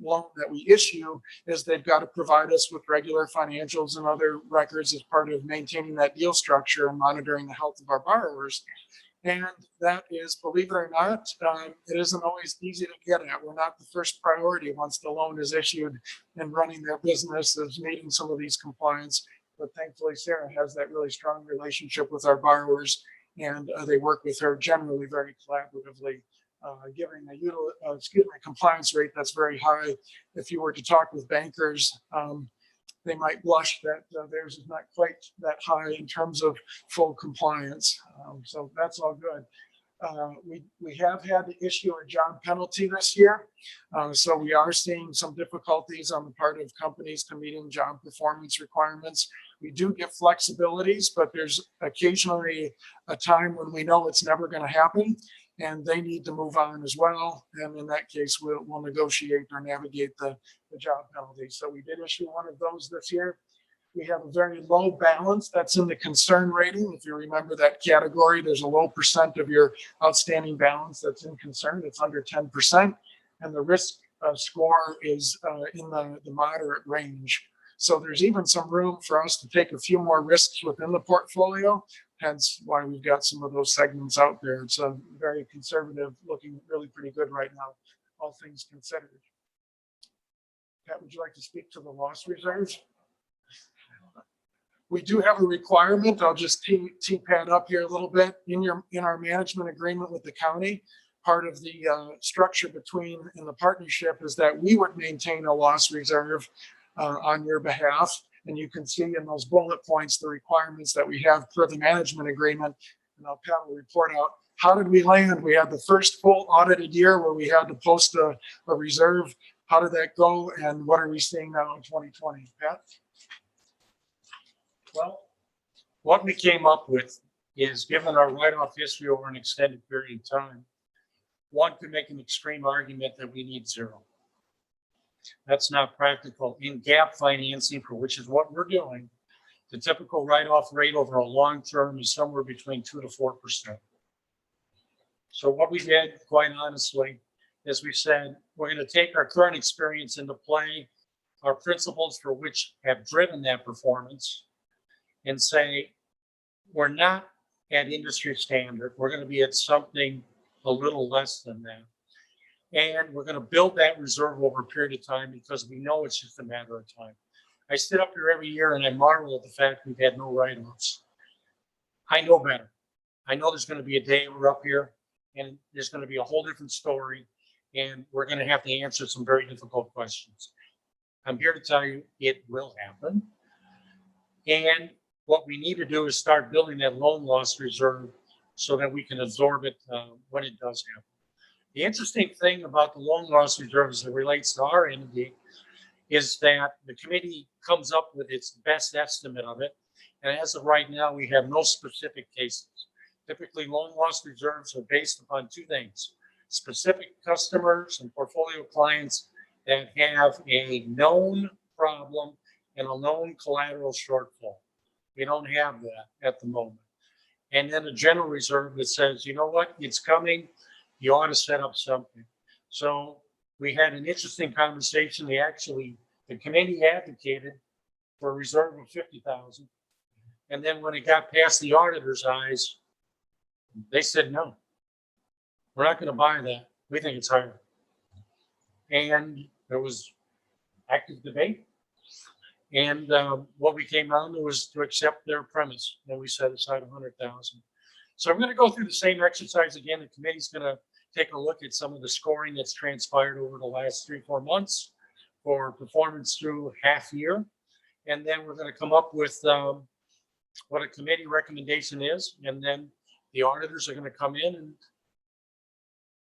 loan that we issue is they've got to provide us with regular financials and other records as part of maintaining that deal structure and monitoring the health of our borrowers. And that is, believe it or not, it isn't always easy to get at. We're not the first priority once the loan is issued and running their business is meeting some of these compliance. But thankfully, Sarah has that really strong relationship with our borrowers, and they work with her generally very collaboratively, giving a compliance rate that's very high. If you were to talk with bankers, they might blush that theirs is not quite that high in terms of full compliance. So that's all good. We have had to issue a job penalty this year. So we are seeing some difficulties on the part of companies to meeting job performance requirements. We do get flexibilities, but there's occasionally a time when we know it's never going to happen and they need to move on as well. And in that case, we'll negotiate or navigate the job penalty. So we did issue one of those this year. We have a very low balance that's in the concern rating. If you remember that category, there's a low percent of your outstanding balance that's in concern. It's under 10%. And the risk score is in the moderate range. So there's even some room for us to take a few more risks within the portfolio. Hence why we've got some of those segments out there. It's a very conservative, looking really pretty good right now, all things considered. Pat, would you like to speak to the loss reserves? We do have a requirement. I'll just tee Pat up here a little bit. In our management agreement with the county, part of the structure in the partnership is that we would maintain a loss reserve on your behalf. And you can see in those bullet points the requirements that we have per the management agreement. And I'll Pat will report out how did we land. We had the first full audited year where we had to post a reserve. How did that go? And what are we seeing now in 2020? Pat? Well, what we came up with is, given our write-off history over an extended period of time, one could make an extreme argument that we need 0. That's not practical. In gap financing, for which is what we're doing, the typical write-off rate over a long term is somewhere between 2 to 4%. So what we did, quite honestly, is we said, we're going to take our current experience into play, our principles for which have driven that performance, and say, we're not at industry standard. We're going to be at something a little less than that. And we're going to build that reserve over a period of time because we know it's just a matter of time. I sit up here every year and I marvel at the fact we've had no write-offs. I know better. I know there's going to be a day we're up here and there's going to be a whole different story and we're going to have to answer some very difficult questions. I'm here to tell you it will happen. And what we need to do is start building that loan loss reserve so that we can absorb it when it does happen. The interesting thing about the loan loss reserve as it relates to our entity is that the committee comes up with its best estimate of it. And as of right now, we have no specific cases. Typically, loan loss reserves are based upon 2 things: specific customers and portfolio clients that have a known problem and a known collateral shortfall. We don't have that at the moment. And then a general reserve that says, you know what, it's coming, you ought to set up something. So we had an interesting conversation. The committee advocated for a reserve of 50,000. And then when it got past the auditor's eyes, they said, no, we're not going to buy that. We think it's higher. And there was active debate. And what we came down to was to accept their premise. And we set aside 100,000. So I'm going to go through the same exercise again. The committee's going to take a look at some of the scoring that's transpired over the last 3-4 months for performance through half year. And then we're going to come up with what a committee recommendation is. And then the auditors are going to come in and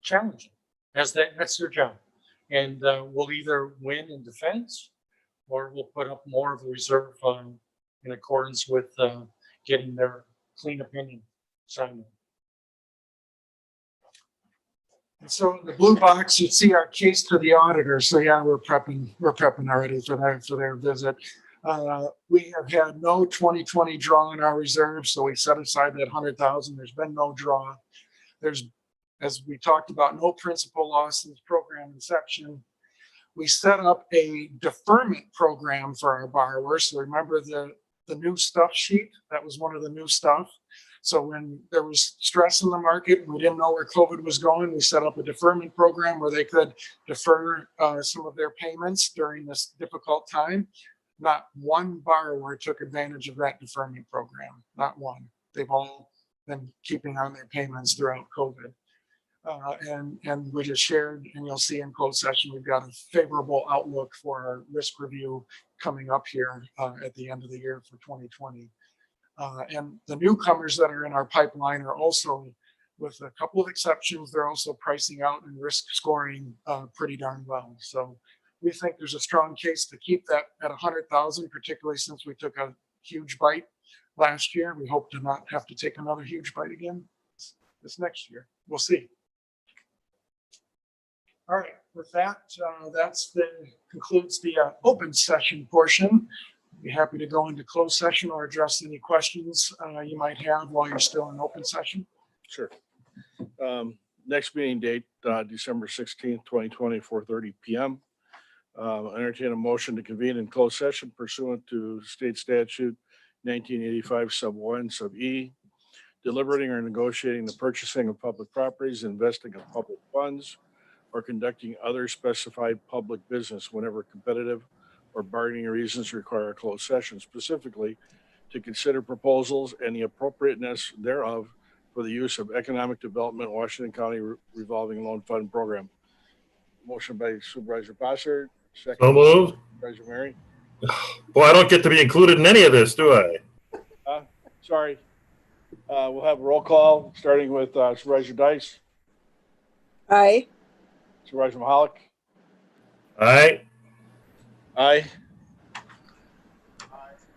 challenge them. That's their job. And we'll either win in defense or we'll put up more of a reserve in accordance with getting their clean opinion signed. And so in the blue box, you see our case to the auditor. So yeah, we're prepping already for their visit. We have had no 2020 draw in our reserve, so we set aside that 100,000. There's been no draw. There's, as we talked about, no principal loss since program inception. We set up a deferment program for our borrowers. So remember the new stuff sheet? That was one of the new stuff. So when there was stress in the market and we didn't know where COVID was going, we set up a deferment program where they could defer some of their payments during this difficult time. Not one borrower took advantage of that deferment program, not one. They've all been keeping on their payments throughout COVID. And we just shared, and you'll see in closed session, we've got a favorable outlook for our risk review coming up here at the end of the year for 2020. And the newcomers that are in our pipeline are also, with a couple of exceptions, they're also pricing out and risk scoring pretty darn well. So we think there's a strong case to keep that at 100,000, particularly since we took a huge bite last year. We hope to not have to take another huge bite again this next year. We'll see. All right, with that, concludes the open session portion. Be happy to go into closed session or address any questions you might have while you're still in open session. Sure. Next meeting date, December 16th, 2020, 4:30 p.m. Entertain a motion to convene in closed session pursuant to state statute 1985 sub 1 sub E, deliberating or negotiating the purchasing of public properties, investing of public funds, or conducting other specified public business whenever competitive or bargaining reasons require a closed session, specifically to consider proposals and the appropriateness thereof for the use of Economic Development Washington County Revolving Loan Fund Program. Motion by Supervisor Bossert, second So moved. Supervisor Mary. Boy, I don't get to be included in any of this, do I? Sorry. We'll have a roll call, starting with Supervisor Dice, Aye. Supervisor Mahalik. All right. Aye.